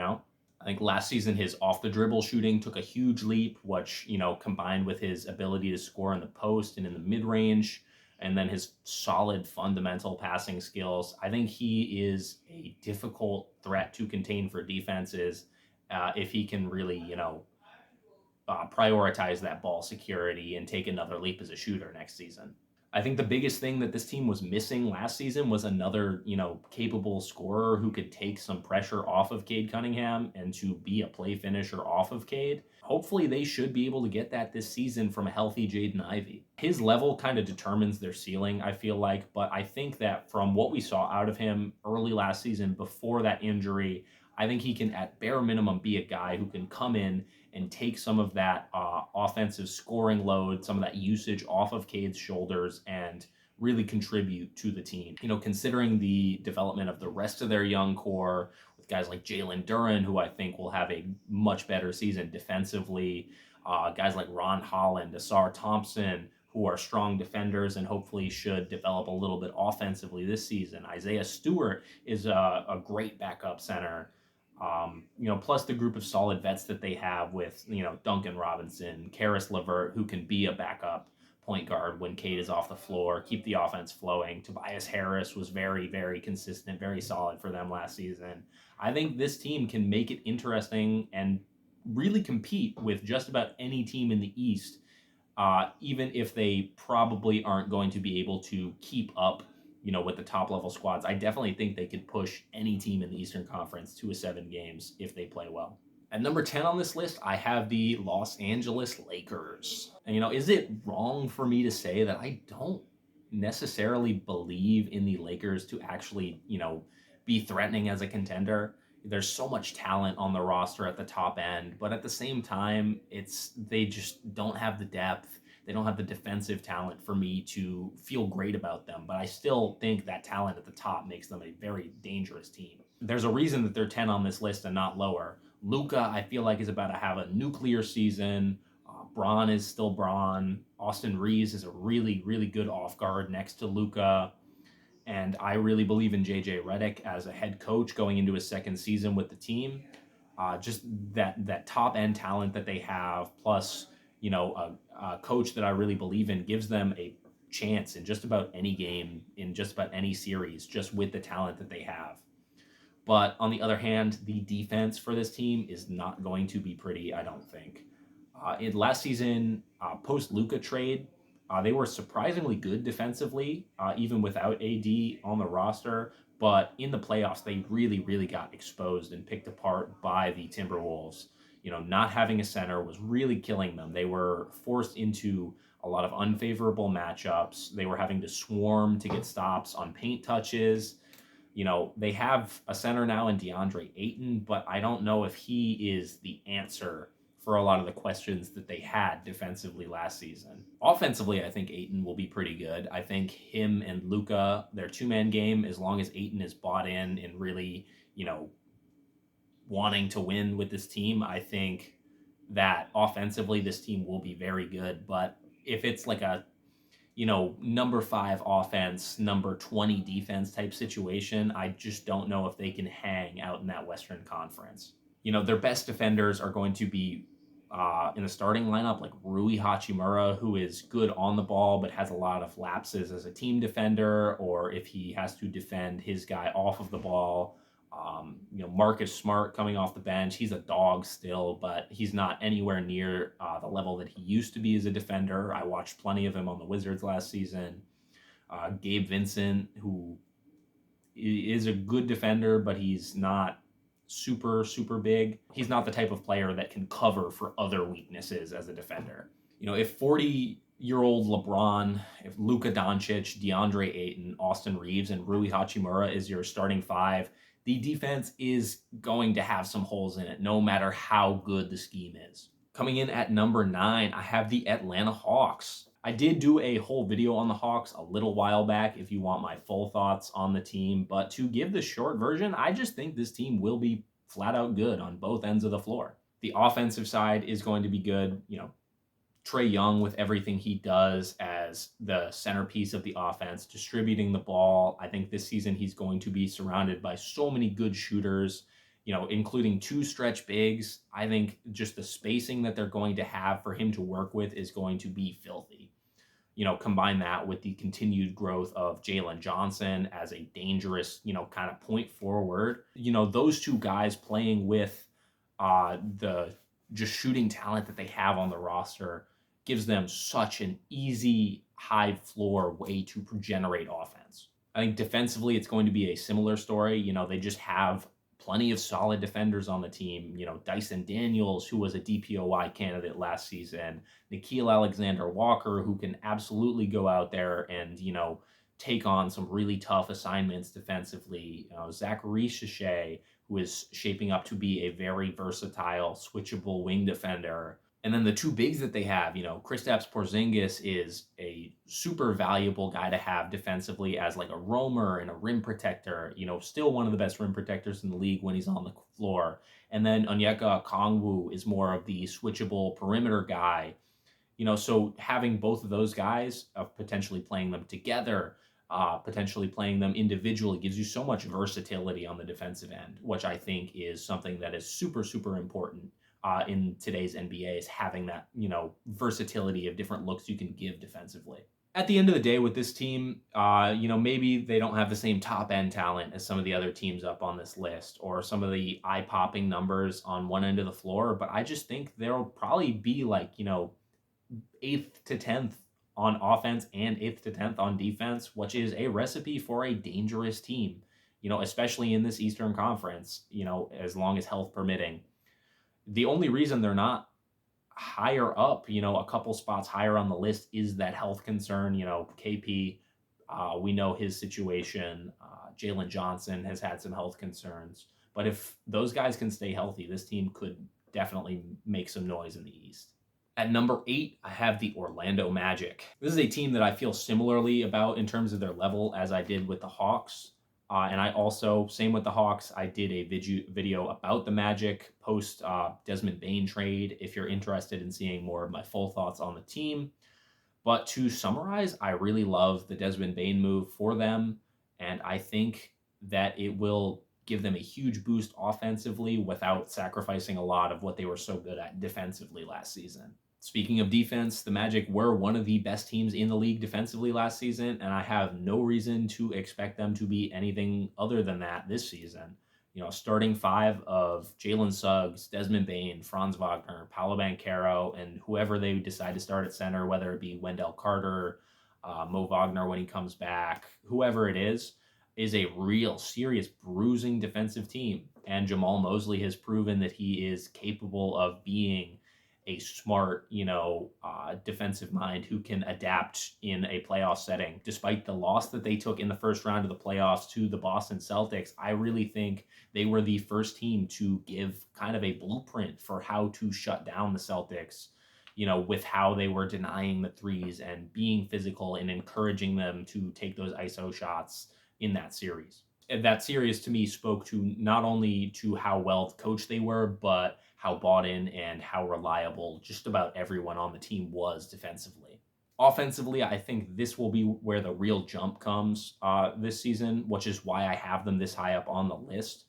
I think last season his off the dribble shooting took a huge leap, which, combined with his ability to score in the post and in the mid range, and then his solid fundamental passing skills. I think he is a difficult threat to contain for defenses if he can really, prioritize that ball security and take another leap as a shooter next season. I think the biggest thing that this team was missing last season was another, capable scorer who could take some pressure off of Cade Cunningham and to be a play finisher off of Cade. Hopefully they should be able to get that this season from a healthy Jaden Ivey. His level kind of determines their ceiling, I feel like, but I think that from what we saw out of him early last season before that injury, I think he can at bare minimum be a guy who can come in and take some of that offensive scoring load, some of that usage off of Cade's shoulders, and really contribute to the team. Considering the development of the rest of their young core with guys like Jalen Duren, who I think will have a much better season defensively, guys like Ron Holland, Asar Thompson, who are strong defenders and hopefully should develop a little bit offensively this season. Isaiah Stewart is a great backup center. Plus the group of solid vets that they have with, Duncan Robinson, Karis LeVert, who can be a backup point guard when Cade is off the floor, keep the offense flowing. Tobias Harris was very, very consistent, very solid for them last season. I think this team can make it interesting and really compete with just about any team in the East, even if they probably aren't going to be able to keep up with the top level squads. I definitely think they could push any team in the Eastern Conference to a 7 games if they play well. At number 10 on this list, I have the Los Angeles Lakers. And, is it wrong for me to say that I don't necessarily believe in the Lakers to actually, be threatening as a contender? There's so much talent on the roster at the top end, but at the same time, they just don't have the depth. They don't have the defensive talent for me to feel great about them, but I still think that talent at the top makes them a very dangerous team. There's a reason that they're 10 on this list and not lower. Luka, I feel like, is about to have a nuclear season. Braun is still Braun. Austin Reeves is a really, really good off guard next to Luka. And I really believe in JJ Redick as a head coach going into his second season with the team. Just that top end talent that they have, plus a coach that I really believe in, gives them a chance in just about any game, in just about any series, just with the talent that they have. But on the other hand, the defense for this team is not going to be pretty, I don't think. In last season, post Luka trade, they were surprisingly good defensively, even without AD on the roster. But in the playoffs, they really, really got exposed and picked apart by the Timberwolves. Not having a center was really killing them. They were forced into a lot of unfavorable matchups. They were having to swarm to get stops on paint touches. They have a center now in DeAndre Ayton, but I don't know if he is the answer for a lot of the questions that they had defensively last season. Offensively, I think Ayton will be pretty good. I think him and Luka, their two-man game, as long as Ayton is bought in and really, wanting to win with this team, I think that offensively this team will be very good. But if it's like a number 5 offense, number 20 defense type situation, I just don't know if they can hang out in that Western Conference. Their best defenders are going to be in the starting lineup, like Rui Hachimura, who is good on the ball but has a lot of lapses as a team defender, or if he has to defend his guy off of the ball. Marcus Smart coming off the bench, he's a dog still, but he's not anywhere near the level that he used to be as a defender. I watched plenty of him on the Wizards last season. Gabe Vincent, who is a good defender, but he's not super, super big. He's not the type of player that can cover for other weaknesses as a defender. If 40-year-old LeBron, if Luka Doncic, DeAndre Ayton, Austin Reeves, and Rui Hachimura is your starting 5, the defense is going to have some holes in it, no matter how good the scheme is. Coming in at number 9, I have the Atlanta Hawks. I did do a whole video on the Hawks a little while back if you want my full thoughts on the team, but to give the short version, I just think this team will be flat out good on both ends of the floor. The offensive side is going to be good. Trae Young with everything he does as the centerpiece of the offense, distributing the ball. I think this season he's going to be surrounded by so many good shooters, including 2 stretch bigs. I think just the spacing that they're going to have for him to work with is going to be filthy. Combine that with the continued growth of Jalen Johnson as a dangerous, kind of point forward. Those 2 guys playing with the just shooting talent that they have on the roster gives them such an easy, high floor way to generate offense. I think defensively, it's going to be a similar story. They just have plenty of solid defenders on the team. Dyson Daniels, who was a DPOY candidate last season, Nickeil Alexander-Walker, who can absolutely go out there and, take on some really tough assignments defensively. Zachary Shishé, who is shaping up to be a very versatile, switchable wing defender. And then the 2 bigs that they have, Kristaps Porzingis is a super valuable guy to have defensively as like a roamer and a rim protector, still one of the best rim protectors in the league when he's on the floor. And then Onyeka Okongwu is more of the switchable perimeter guy. So having both of those guys, potentially playing them together, potentially playing them individually gives you so much versatility on the defensive end, which I think is something that is super, super important in today's NBA, is having that, versatility of different looks you can give defensively. At the end of the day with this team, maybe they don't have the same top end talent as some of the other teams up on this list or some of the eye popping numbers on one end of the floor, but I just think they'll probably be like, 8th to 10th on offense and 8th to 10th on defense, which is a recipe for a dangerous team, especially in this Eastern Conference, as long as health permitting. The only reason they're not higher up, a couple spots higher on the list is that health concern. KP, we know his situation. Jalen Johnson has had some health concerns. But if those guys can stay healthy, this team could definitely make some noise in the East. At number 8, I have the Orlando Magic. This is a team that I feel similarly about in terms of their level as I did with the Hawks. And I also, same with the Hawks, I did a video about the Magic post Desmond Bane trade if you're interested in seeing more of my full thoughts on the team. But to summarize, I really love the Desmond Bane move for them. And I think that it will give them a huge boost offensively without sacrificing a lot of what they were so good at defensively last season. Speaking of defense, the Magic were one of the best teams in the league defensively last season, and I have no reason to expect them to be anything other than that this season. Starting 5 of Jalen Suggs, Desmond Bane, Franz Wagner, Paolo Banchero, and whoever they decide to start at center, whether it be Wendell Carter, Mo Wagner when he comes back, whoever it is a real serious bruising defensive team. And Jamal Mosley has proven that he is capable of being a smart, defensive mind who can adapt in a playoff setting. Despite the loss that they took in the first round of the playoffs to the Boston Celtics, I really think they were the first team to give kind of a blueprint for how to shut down the Celtics, with how they were denying the threes and being physical and encouraging them to take those ISO shots in that series. And that series to me spoke to not only to how well coached they were, but how bought in and how reliable just about everyone on the team was defensively. Offensively, I think this will be where the real jump comes this season, which is why I have them this high up on the list.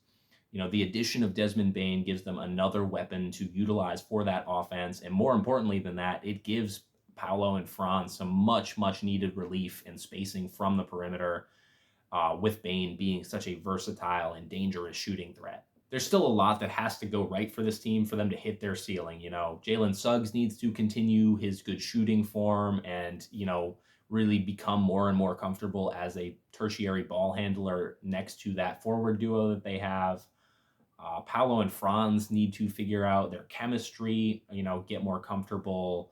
The addition of Desmond Bane gives them another weapon to utilize for that offense. And more importantly than that, it gives Paolo and Franz some much, much needed relief and spacing from the perimeter, with Bane being such a versatile and dangerous shooting threat. There's still a lot that has to go right for this team for them to hit their ceiling. Jalen Suggs needs to continue his good shooting form and, really become more and more comfortable as a tertiary ball handler next to that forward duo that they have. Paolo and Franz need to figure out their chemistry, get more comfortable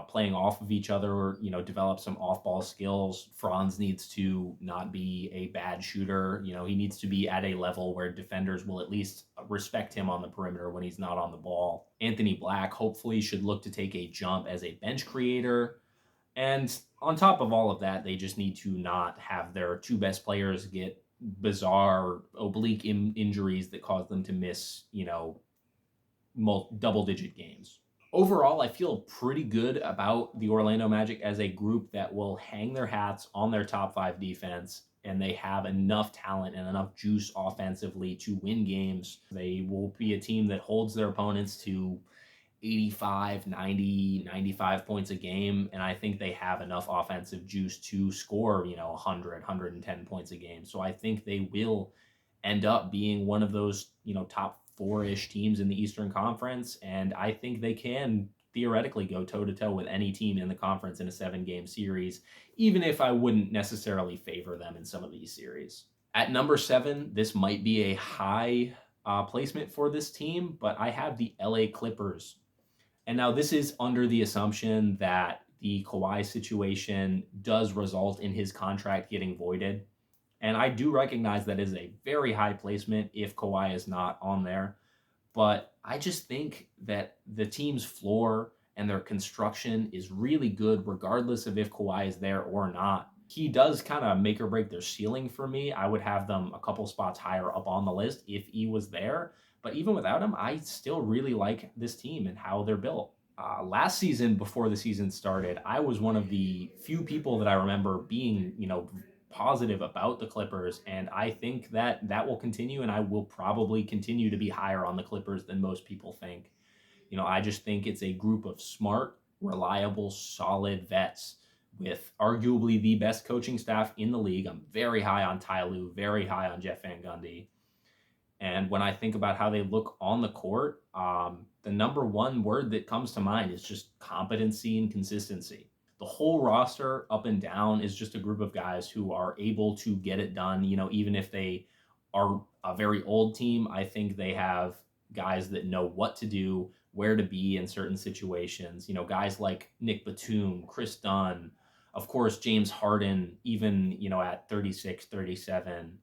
playing off of each other, develop some off-ball skills. Franz needs to not be a bad shooter. He needs to be at a level where defenders will at least respect him on the perimeter when he's not on the ball. Anthony Black hopefully should look to take a jump as a bench creator. And on top of all of that, they just need to not have their two best players get bizarre oblique injuries that cause them to miss, double-digit games. Overall, I feel pretty good about the Orlando Magic as a group that will hang their hats on their top 5 defense, and they have enough talent and enough juice offensively to win games. They will be a team that holds their opponents to 85, 90, 95 points a game, and I think they have enough offensive juice to score, 100, 110 points a game. So I think they will end up being one of those, top 4-ish teams in the Eastern Conference, and I think they can theoretically go toe-to-toe with any team in the conference in a 7-game series, even if I wouldn't necessarily favor them in some of these series. At number 7, this might be a high placement for this team, but I have the LA Clippers. And now this is under the assumption that the Kawhi situation does result in his contract getting voided. And I do recognize that is a very high placement if Kawhi is not on there. But I just think that the team's floor and their construction is really good regardless of if Kawhi is there or not. He does kind of make or break their ceiling for me. I would have them a couple spots higher up on the list if he was there. But even without him, I still really like this team and how they're built. Last season, before the season started, I was one of the few people that I remember being, positive about the Clippers, and I think that will continue, and I will probably continue to be higher on the Clippers than most people think. I just think it's a group of smart, reliable, solid vets with arguably the best coaching staff in the league. I'm very high on Ty Lue, very high on Jeff Van Gundy. And when I think about how they look on the court, the number one word that comes to mind is just competency and consistency. The whole roster up and down is just a group of guys who are able to get it done. Even if they are a very old team, I think they have guys that know what to do, where to be in certain situations. Guys like Nick Batum, Chris Dunn, of course, James Harden, even, at 36, 37.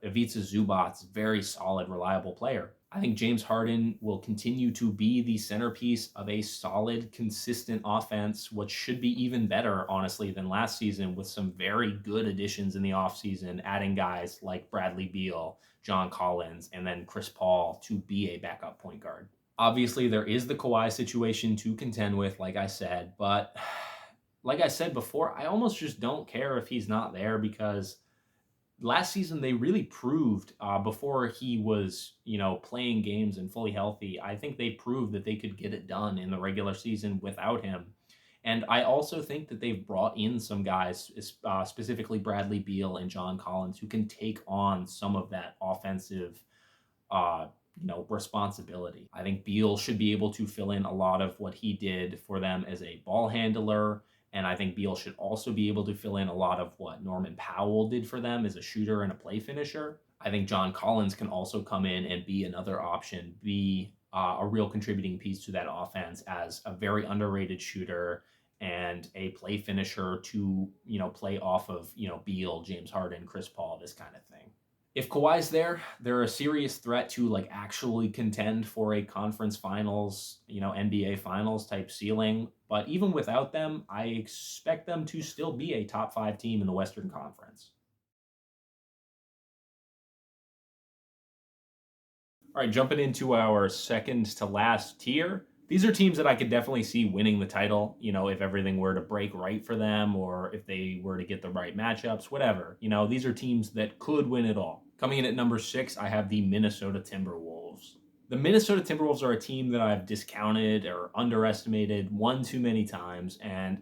Ivica Zubac's very solid, reliable player. I think James Harden will continue to be the centerpiece of a solid, consistent offense, which should be even better, honestly, than last season, with some very good additions in the offseason, adding guys like Bradley Beal, John Collins, and then Chris Paul to be a backup point guard. Obviously, there is the Kawhi situation to contend with, like I said, but like I said before, I almost just don't care if he's not there, because last season they really proved, before he was, playing games and fully healthy, I think they proved that they could get it done in the regular season without him. And I also think that they've brought in some guys, specifically Bradley Beal and John Collins, who can take on some of that offensive, responsibility. I think Beal should be able to fill in a lot of what he did for them as a ball handler. And I think Beal should also be able to fill in a lot of what Norman Powell did for them as a shooter and a play finisher. I think John Collins can also come in and be another option, be a real contributing piece to that offense as a very underrated shooter and a play finisher to, play off of, Beal, James Harden, Chris Paul, this kind of thing. If Kawhi's there, they're a serious threat to like actually contend for a conference finals, NBA finals type ceiling. But even without them, I expect them to still be a top 5 team in the Western Conference. All right, jumping into our second to last tier. These are teams that I could definitely see winning the title, if everything were to break right for them or if they were to get the right matchups, whatever. These are teams that could win it all. Coming in at number 6, I have the Minnesota Timberwolves. The Minnesota Timberwolves are a team that I've discounted or underestimated one too many times, and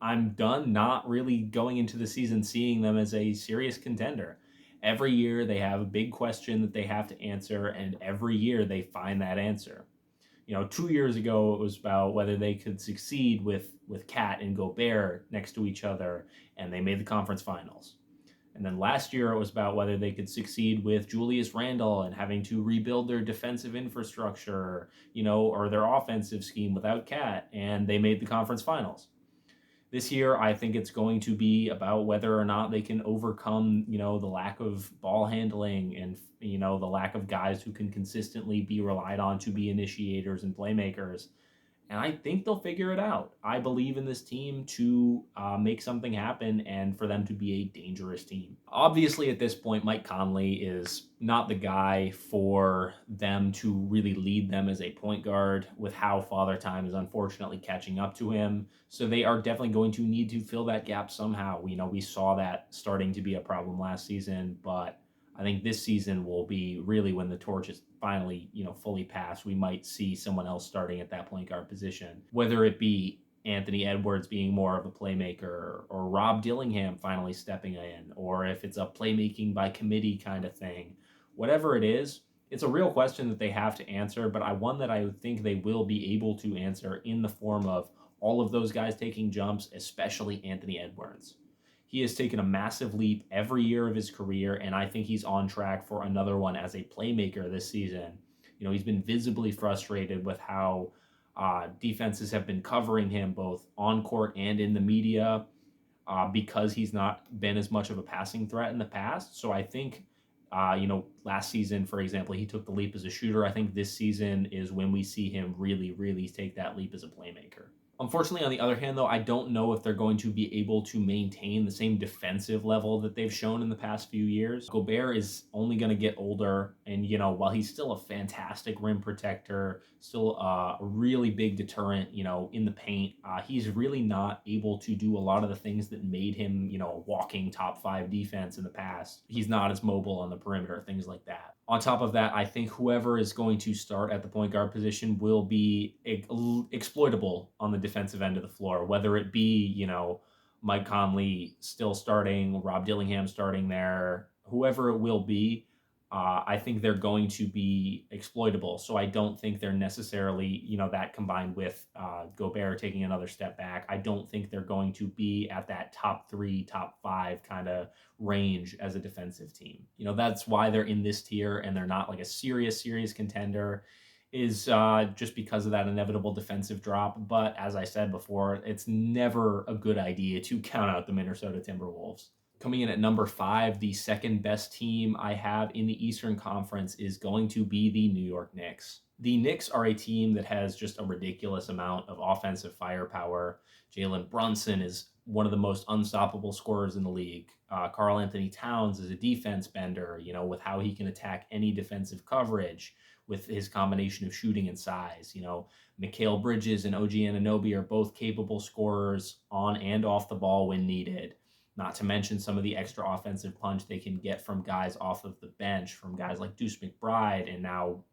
I'm done not really going into the season seeing them as a serious contender. Every year they have a big question that they have to answer, and every year they find that answer. 2 years ago it was about whether they could succeed with Cat and Gobert next to each other, and they made the conference finals. And then last year it was about whether they could succeed with Julius Randle and having to rebuild their defensive infrastructure, or their offensive scheme without Cat, and they made the conference finals. This year, I think it's going to be about whether or not they can overcome, the lack of ball handling and, the lack of guys who can consistently be relied on to be initiators and playmakers. And I think they'll figure it out. I believe in this team to make something happen and for them to be a dangerous team. Obviously, at this point, Mike Conley is not the guy for them to really lead them as a point guard with how Father Time is unfortunately catching up to him. So they are definitely going to need to fill that gap somehow. We saw that starting to be a problem last season, but I think this season will be really when the torch is finally, fully passed. We might see someone else starting at that point guard position, whether it be Anthony Edwards being more of a playmaker or Rob Dillingham finally stepping in, or if it's a playmaking by committee kind of thing. Whatever it is, it's a real question that they have to answer, but one that I think they will be able to answer in the form of all of those guys taking jumps, especially Anthony Edwards. He has taken a massive leap every year of his career, and I think he's on track for another one as a playmaker this season. He's been visibly frustrated with how defenses have been covering him both on court and in the media because he's not been as much of a passing threat in the past. So I think, last season, for example, he took the leap as a shooter. I think this season is when we see him really, really take that leap as a playmaker. Unfortunately, on the other hand, though, I don't know if they're going to be able to maintain the same defensive level that they've shown in the past few years. Gobert is only going to get older, and, while he's still a fantastic rim protector, still a really big deterrent, in the paint, he's really not able to do a lot of the things that made him, a walking top 5 defense in the past. He's not as mobile on the perimeter, things like that. On top of that, I think whoever is going to start at the point guard position will be exploitable on the defensive end of the floor, whether it be, Mike Conley still starting, Rob Dillingham starting there, whoever it will be. I think they're going to be exploitable. So I don't think they're necessarily, that combined with Gobert taking another step back, I don't think they're going to be at that top 3, top 5 kind of range as a defensive team. That's why they're in this tier and they're not like a serious contender, is just because of that inevitable defensive drop. But as I said before, it's never a good idea to count out the Minnesota Timberwolves. Coming in at number 5, the second best team I have in the Eastern Conference is going to be the New York Knicks. The Knicks are a team that has just a ridiculous amount of offensive firepower. Jalen Brunson is one of the most unstoppable scorers in the league. Karl Anthony Towns is a defense bender, with how he can attack any defensive coverage with his combination of shooting and size. Mikal Bridges and OG Anunoby are both capable scorers on and off the ball when needed. Not to mention some of the extra offensive punch they can get from guys off of the bench, from guys like Deuce McBride, and now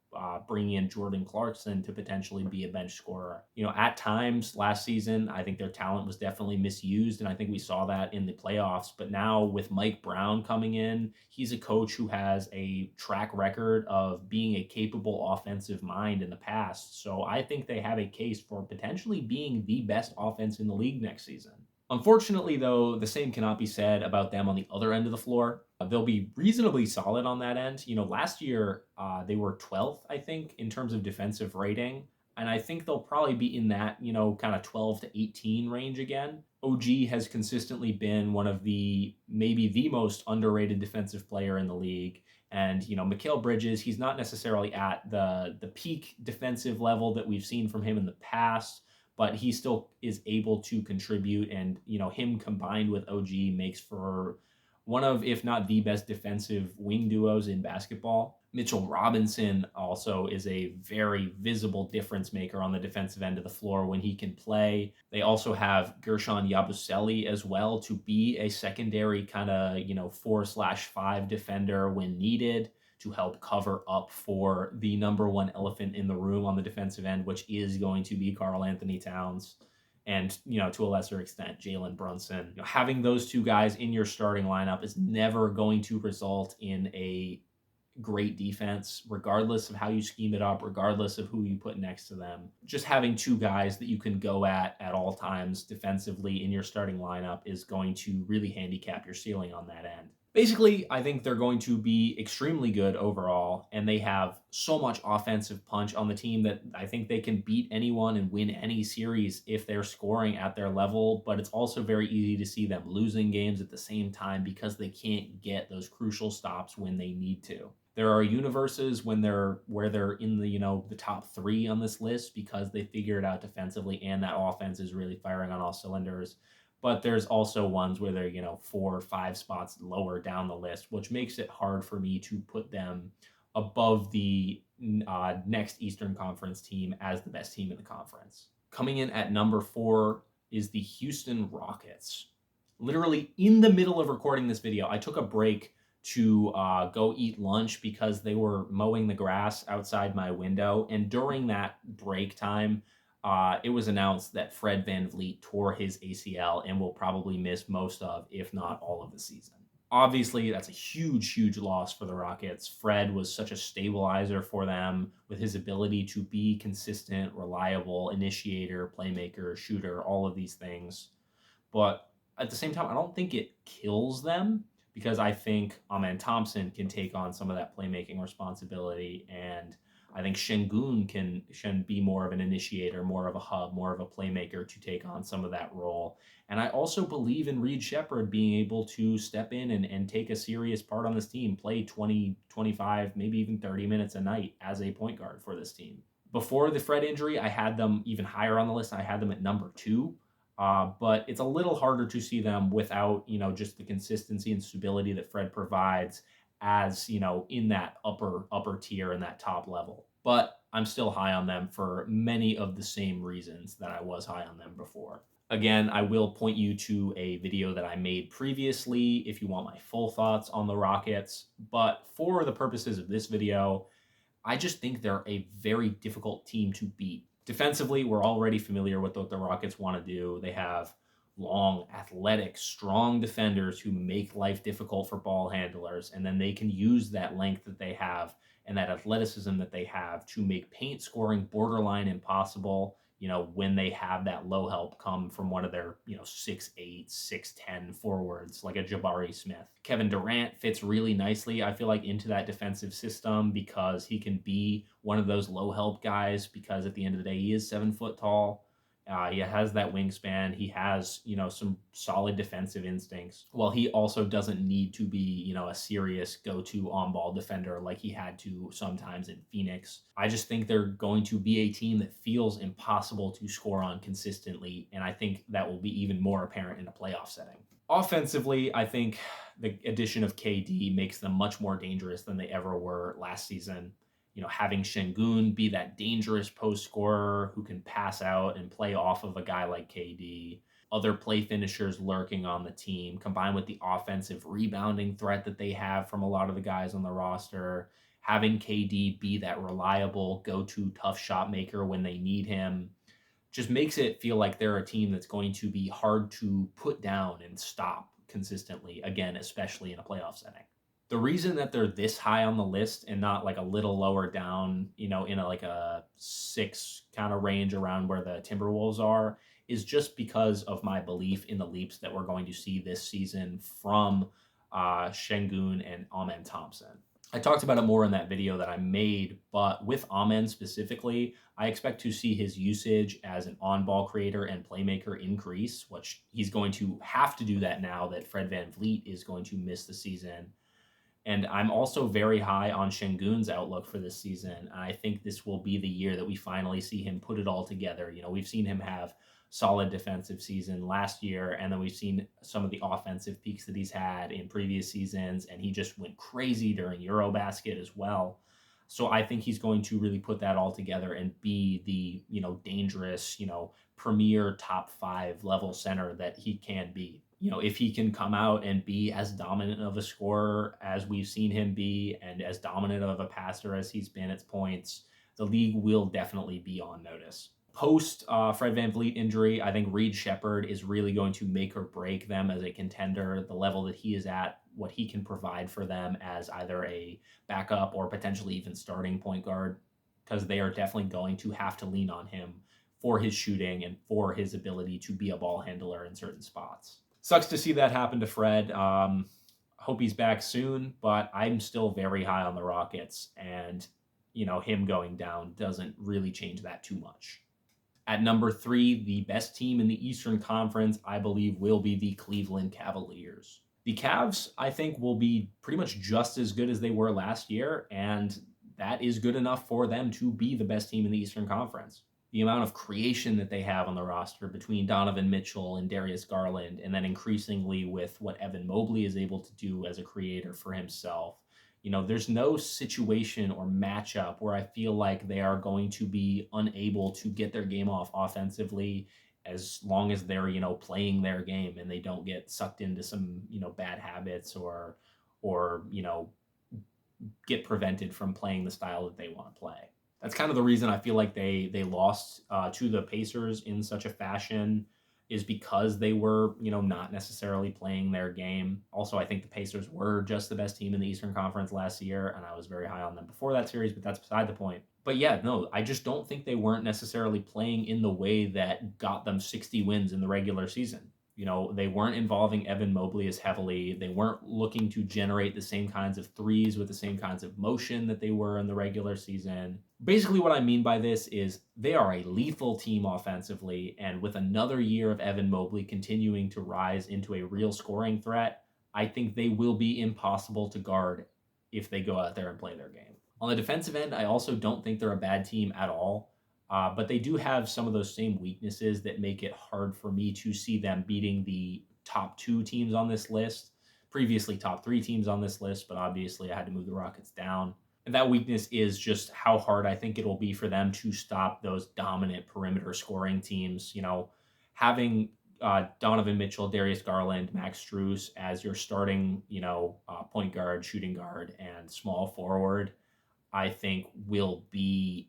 bringing in Jordan Clarkson to potentially be a bench scorer. At times last season, I think their talent was definitely misused, and I think we saw that in the playoffs. But now with Mike Brown coming in, he's a coach who has a track record of being a capable offensive mind in the past. So I think they have a case for potentially being the best offense in the league next season. Unfortunately, though, the same cannot be said about them on the other end of the floor. They'll be reasonably solid on that end. Last year they were 12th, I think, in terms of defensive rating. And I think they'll probably be in that, kind of 12 to 18 range again. OG has consistently been one of maybe the most underrated defensive player in the league. And, Mikal Bridges, he's not necessarily at the peak defensive level that we've seen from him in the past, but he still is able to contribute. And, him combined with OG makes for one of, if not the best defensive wing duos in basketball. Mitchell Robinson also is a very visible difference maker on the defensive end of the floor when he can play. They also have Gershon Yabusele as well to be a secondary kind of, 4/5 defender when needed, to help cover up for the number one elephant in the room on the defensive end, which is going to be Karl Anthony Towns. And, to a lesser extent, Jalen Brunson. Having those two guys in your starting lineup is never going to result in a great defense, regardless of how you scheme it up, regardless of who you put next to them. Just having two guys that you can go at all times defensively in your starting lineup is going to really handicap your ceiling on that end. Basically, I think they're going to be extremely good overall, and they have so much offensive punch on the team that I think they can beat anyone and win any series if they're scoring at their level, but it's also very easy to see them losing games at the same time because they can't get those crucial stops when they need to. There are universes where they're in the top 3 on this list because they figure it out defensively and that offense is really firing on all cylinders. But there's also ones where they're 4 or 5 spots lower down the list, which makes it hard for me to put them above the next Eastern Conference team as the best team in the conference. Coming in at number 4 is the Houston Rockets. Literally in the middle of recording this video, I took a break to go eat lunch because they were mowing the grass outside my window. And during that break time, it was announced that Fred VanVleet tore his ACL and will probably miss most of, if not all of the season. Obviously, that's a huge, huge loss for the Rockets. Fred was such a stabilizer for them with his ability to be consistent, reliable, initiator, playmaker, shooter, all of these things. But at the same time, I don't think it kills them because I think Amen Thompson can take on some of that playmaking responsibility, and I think Şengün can be more of an initiator, more of a hub, more of a playmaker to take on some of that role. And I also believe in Reed Shepherd being able to step in and take a serious part on this team, play 20, 25, maybe even 30 minutes a night as a point guard for this team. Before the Fred injury, I had them even higher on the list. I had them at number 2. But it's a little harder to see them without, just the consistency and stability that Fred provides as, in that upper tier and that top level. But I'm still high on them for many of the same reasons that I was high on them before. Again, I will point you to a video that I made previously if you want my full thoughts on the Rockets. But for the purposes of this video, I just think they're a very difficult team to beat. Defensively, we're already familiar with what the Rockets want to do. They have long, athletic, strong defenders who make life difficult for ball handlers, and then they can use that length that they have and that athleticism that they have to make paint scoring borderline impossible, when they have that low help come from one of their, 6'8", 6'10" forwards like a Jabari Smith. Kevin Durant fits really nicely, I feel like, into that defensive system because he can be one of those low help guys because at the end of the day, he is 7 foot tall. He has that wingspan. He has, some solid defensive instincts. While he also doesn't need to be, a serious go-to on-ball defender like he had to sometimes in Phoenix. I just think they're going to be a team that feels impossible to score on consistently, and I think that will be even more apparent in a playoff setting. Offensively, I think the addition of KD makes them much more dangerous than they ever were last season. Having Şengün be that dangerous post scorer who can pass out and play off of a guy like KD, other play finishers lurking on the team, combined with the offensive rebounding threat that they have from a lot of the guys on the roster, having KD be that reliable go-to tough shot maker when they need him, just makes it feel like they're a team that's going to be hard to put down and stop consistently, again, especially in a playoff setting. The reason that they're this high on the list and not like a little lower down, in like a 6 kind of range around where the Timberwolves are, is just because of my belief in the leaps that we're going to see this season from Şengün and Amen Thompson. I talked about it more in that video that I made, but with Amen specifically, I expect to see his usage as an on-ball creator and playmaker increase, which he's going to have to do that now that Fred VanVleet is going to miss the season. And I'm also very high on Şengün's outlook for this season. I think this will be the year that we finally see him put it all together. You know, we've seen him have solid defensive season last year, and then we've seen some of the offensive peaks that he's had in previous seasons, and he just went crazy during Eurobasket as well. So I think he's going to really put that all together and be the, dangerous, premier top 5 level center that he can be. If he can come out and be as dominant of a scorer as we've seen him be and as dominant of a passer as he's been at points, the league will definitely be on notice. Post Fred VanVleet injury, I think Reed Sheppard is really going to make or break them as a contender. The level that he is at, what he can provide for them as either a backup or potentially even starting point guard, because they are definitely going to have to lean on him for his shooting and for his ability to be a ball handler in certain spots. Sucks to see that happen to Fred. Hope he's back soon, but I'm still very high on the Rockets, and him going down doesn't really change that too much. At number 3, the best team in the Eastern Conference, I believe, will be the Cleveland Cavaliers. The Cavs, I think, will be pretty much just as good as they were last year, and that is good enough for them to be the best team in the Eastern Conference. The amount of creation that they have on the roster between Donovan Mitchell and Darius Garland, and then increasingly with what Evan Mobley is able to do as a creator for himself. There's no situation or matchup where I feel like they are going to be unable to get their game off offensively as long as they're, playing their game and they don't get sucked into some, bad habits or get prevented from playing the style that they want to play. That's kind of the reason I feel like they lost to the Pacers in such a fashion, is because they were, not necessarily playing their game. Also, I think the Pacers were just the best team in the Eastern Conference last year, and I was very high on them before that series, but that's beside the point. But yeah, no, I just don't think they weren't necessarily playing in the way that got them 60 wins in the regular season. They weren't involving Evan Mobley as heavily. They weren't looking to generate the same kinds of threes with the same kinds of motion that they were in the regular season. Basically, what I mean by this is they are a lethal team offensively, and with another year of Evan Mobley continuing to rise into a real scoring threat, I think they will be impossible to guard if they go out there and play their game. On the defensive end, I also don't think they're a bad team at all. But they do have some of those same weaknesses that make it hard for me to see them beating the top 2 teams on this list, previously top 3 teams on this list, but obviously I had to move the Rockets down. And that weakness is just how hard I think it'll be for them to stop those dominant perimeter scoring teams. Having Donovan Mitchell, Darius Garland, Max Strus as your starting, point guard, shooting guard, and small forward, I think will be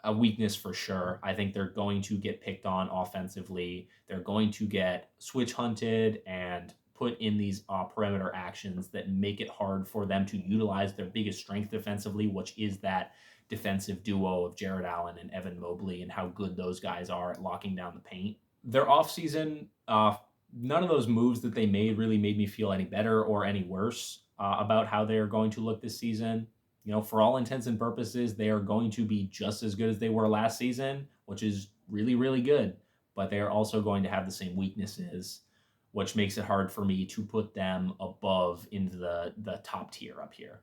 a weakness for sure. I think they're going to get picked on offensively. They're going to get switch hunted and put in these perimeter actions that make it hard for them to utilize their biggest strength defensively, which is that defensive duo of Jared Allen and Evan Mobley and how good those guys are at locking down the paint. Their offseason, none of those moves that they made really made me feel any better or any worse about how they're going to look this season. For all intents and purposes, they are going to be just as good as they were last season, which is really, really good. But they are also going to have the same weaknesses, which makes it hard for me to put them above into the top tier up here.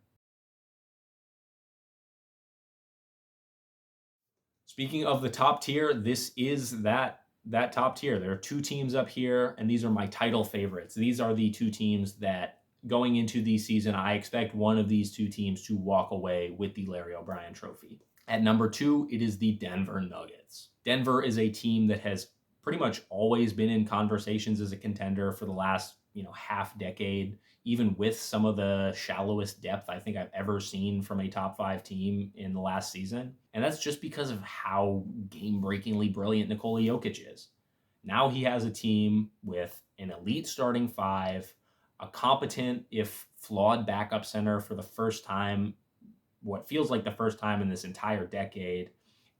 Speaking of the top tier, this is that top tier. There are 2 teams up here, and these are my title favorites. These are the 2 teams that going into the season, I expect one of these 2 teams to walk away with the Larry O'Brien trophy. At number 2, it is the Denver Nuggets. Denver is a team that has pretty much always been in conversations as a contender for the last, half decade, even with some of the shallowest depth I think I've ever seen from a top 5 team in the last season. And that's just because of how game-breakingly brilliant Nikola Jokic is. Now he has a team with an elite starting 5, a competent, if flawed, backup center for the first time, what feels like the first time in this entire decade,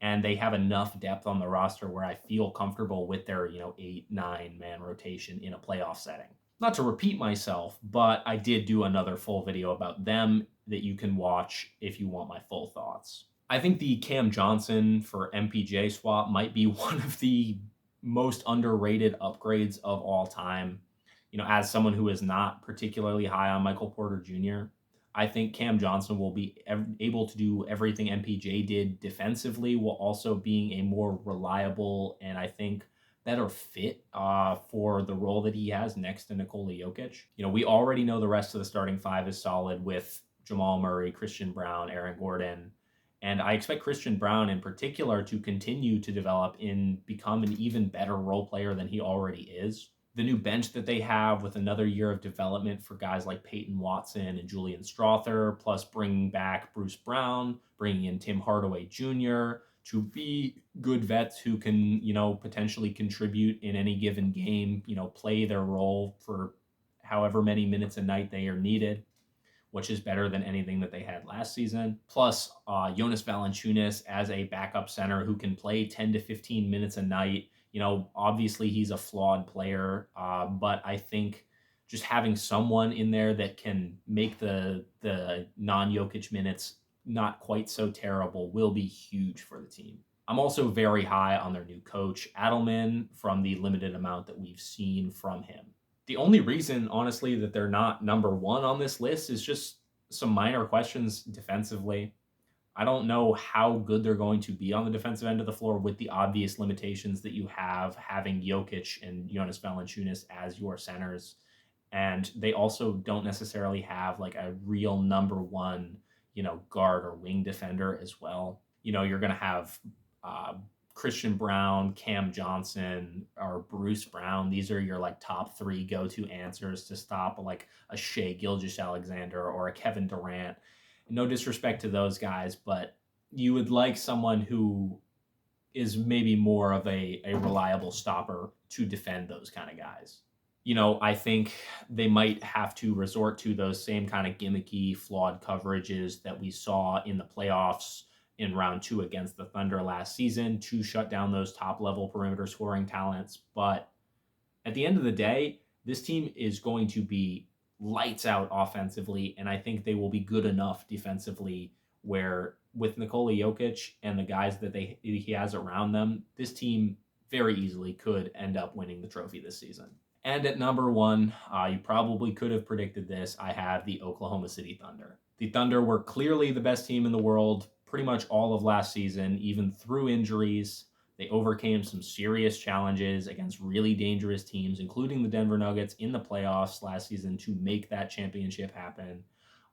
and they have enough depth on the roster where I feel comfortable with their, 8, 9 man rotation in a playoff setting. Not to repeat myself, but I did do another full video about them that you can watch if you want my full thoughts. I think the Cam Johnson for MPJ swap might be one of the most underrated upgrades of all time. As someone who is not particularly high on Michael Porter Jr., I think Cam Johnson will be able to do everything MPJ did defensively, while also being a more reliable and I think better fit for the role that he has next to Nikola Jokic. We already know the rest of the starting five is solid with Jamal Murray, Christian Brown, Aaron Gordon. And I expect Christian Brown in particular to continue to develop and become an even better role player than he already is. The new bench that they have with another year of development for guys like Peyton Watson and Julian Strother, plus bringing back Bruce Brown, bringing in Tim Hardaway Jr. to be good vets who can, potentially contribute in any given game, play their role for however many minutes a night they are needed, which is better than anything that they had last season. Plus, Jonas Valanciunas as a backup center who can play 10 to 15 minutes a night. Obviously he's a flawed player, but I think just having someone in there that can make the non-Jokic minutes not quite so terrible will be huge for the team. I'm also very high on their new coach, Adelman, from the limited amount that we've seen from him. The only reason, honestly, that they're not number one on this list is just some minor questions defensively. I don't know how good they're going to be on the defensive end of the floor with the obvious limitations that you have having Jokic and Jonas Valanciunas as your centers. And they also don't necessarily have like a real number one, guard or wing defender as well. You're going to have Christian Brown, Cam Johnson, or Bruce Brown. These are your like top three go-to answers to stop like a Shai Gilgeous-Alexander or a Kevin Durant. No disrespect to those guys, but you would like someone who is maybe more of a reliable stopper to defend those kind of guys. I think they might have to resort to those same kind of gimmicky, flawed coverages that we saw in the playoffs in round 2 against the Thunder last season to shut down those top-level perimeter scoring talents. But at the end of the day, this team is going to be lights out offensively, and I think they will be good enough defensively where with Nikola Jokic and the guys that he has around them, this team very easily could end up winning the trophy this season. And at number 1, you probably could have predicted this, I have the Oklahoma City Thunder. The Thunder were clearly the best team in the world pretty much all of last season, even through injuries. They overcame some serious challenges against really dangerous teams, including the Denver Nuggets in the playoffs last season to make that championship happen.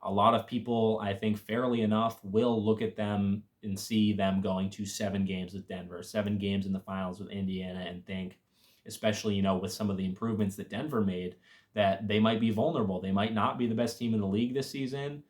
A lot of people, I think fairly enough, will look at them and see them going to 7 games with Denver, 7 games in the finals with Indiana, and think, especially, with some of the improvements that Denver made, that they might be vulnerable. They might not be the best team in the league this season,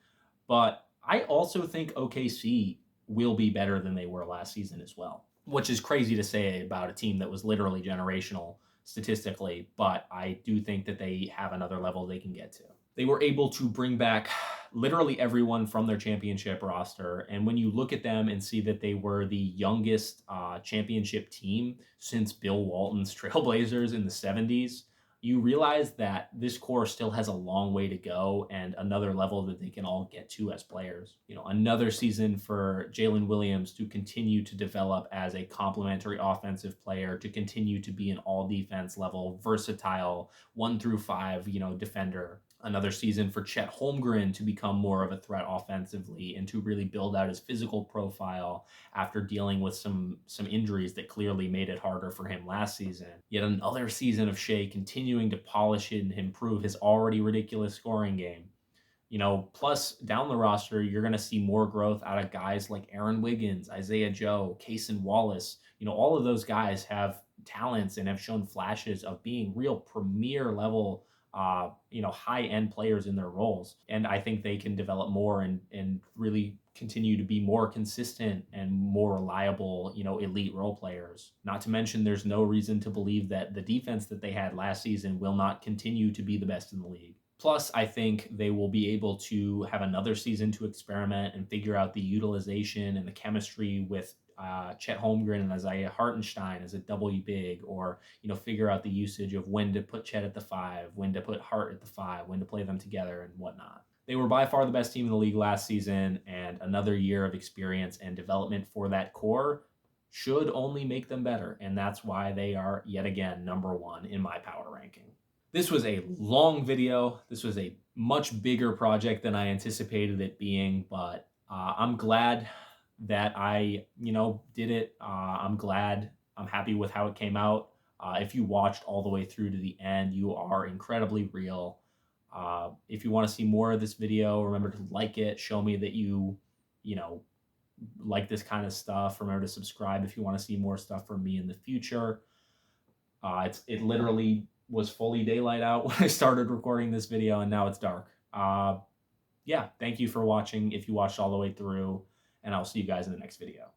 but I also think OKC will be better than they were last season as well, which is crazy to say about a team that was literally generational statistically, but I do think that they have another level they can get to. They were able to bring back literally everyone from their championship roster, and when you look at them and see that they were the youngest championship team since Bill Walton's Trailblazers in the 70s, you realize that this core still has a long way to go and another level that they can all get to as players. Another season for Jalen Williams to continue to develop as a complementary offensive player, to continue to be an all-defense level, versatile, 1 through 5, defender. Another season for Chet Holmgren to become more of a threat offensively and to really build out his physical profile after dealing with some injuries that clearly made it harder for him last season. Yet another season of Shai continuing to polish and improve his already ridiculous scoring game. Plus down the roster, you're going to see more growth out of guys like Aaron Wiggins, Isaiah Joe, Cason Wallace. All of those guys have talents and have shown flashes of being real premier level high-end players in their roles. And I think they can develop more and really continue to be more consistent and more reliable, elite role players. Not to mention, there's no reason to believe that the defense that they had last season will not continue to be the best in the league. Plus, I think they will be able to have another season to experiment and figure out the utilization and the chemistry with Chet Holmgren and Isaiah Hartenstein as a W big, or figure out the usage of when to put Chet at the 5, when to put Hart at the 5, when to play them together, and whatnot. They were by far the best team in the league last season, and another year of experience and development for that core should only make them better, and that's why they are yet again number 1 in my power ranking. This was a long video. This was a much bigger project than I anticipated it being, but I'm glad that I, did it. I'm glad. I'm happy with how it came out. If you watched all the way through to the end, you are incredibly real. If you want to see more of this video, remember to like it. Show me that you like this kind of stuff. Remember to subscribe if you want to see more stuff from me in the future. It literally was fully daylight out when I started recording this video, and now it's dark. Yeah, thank you for watching if you watched all the way through, and I'll see you guys in the next video.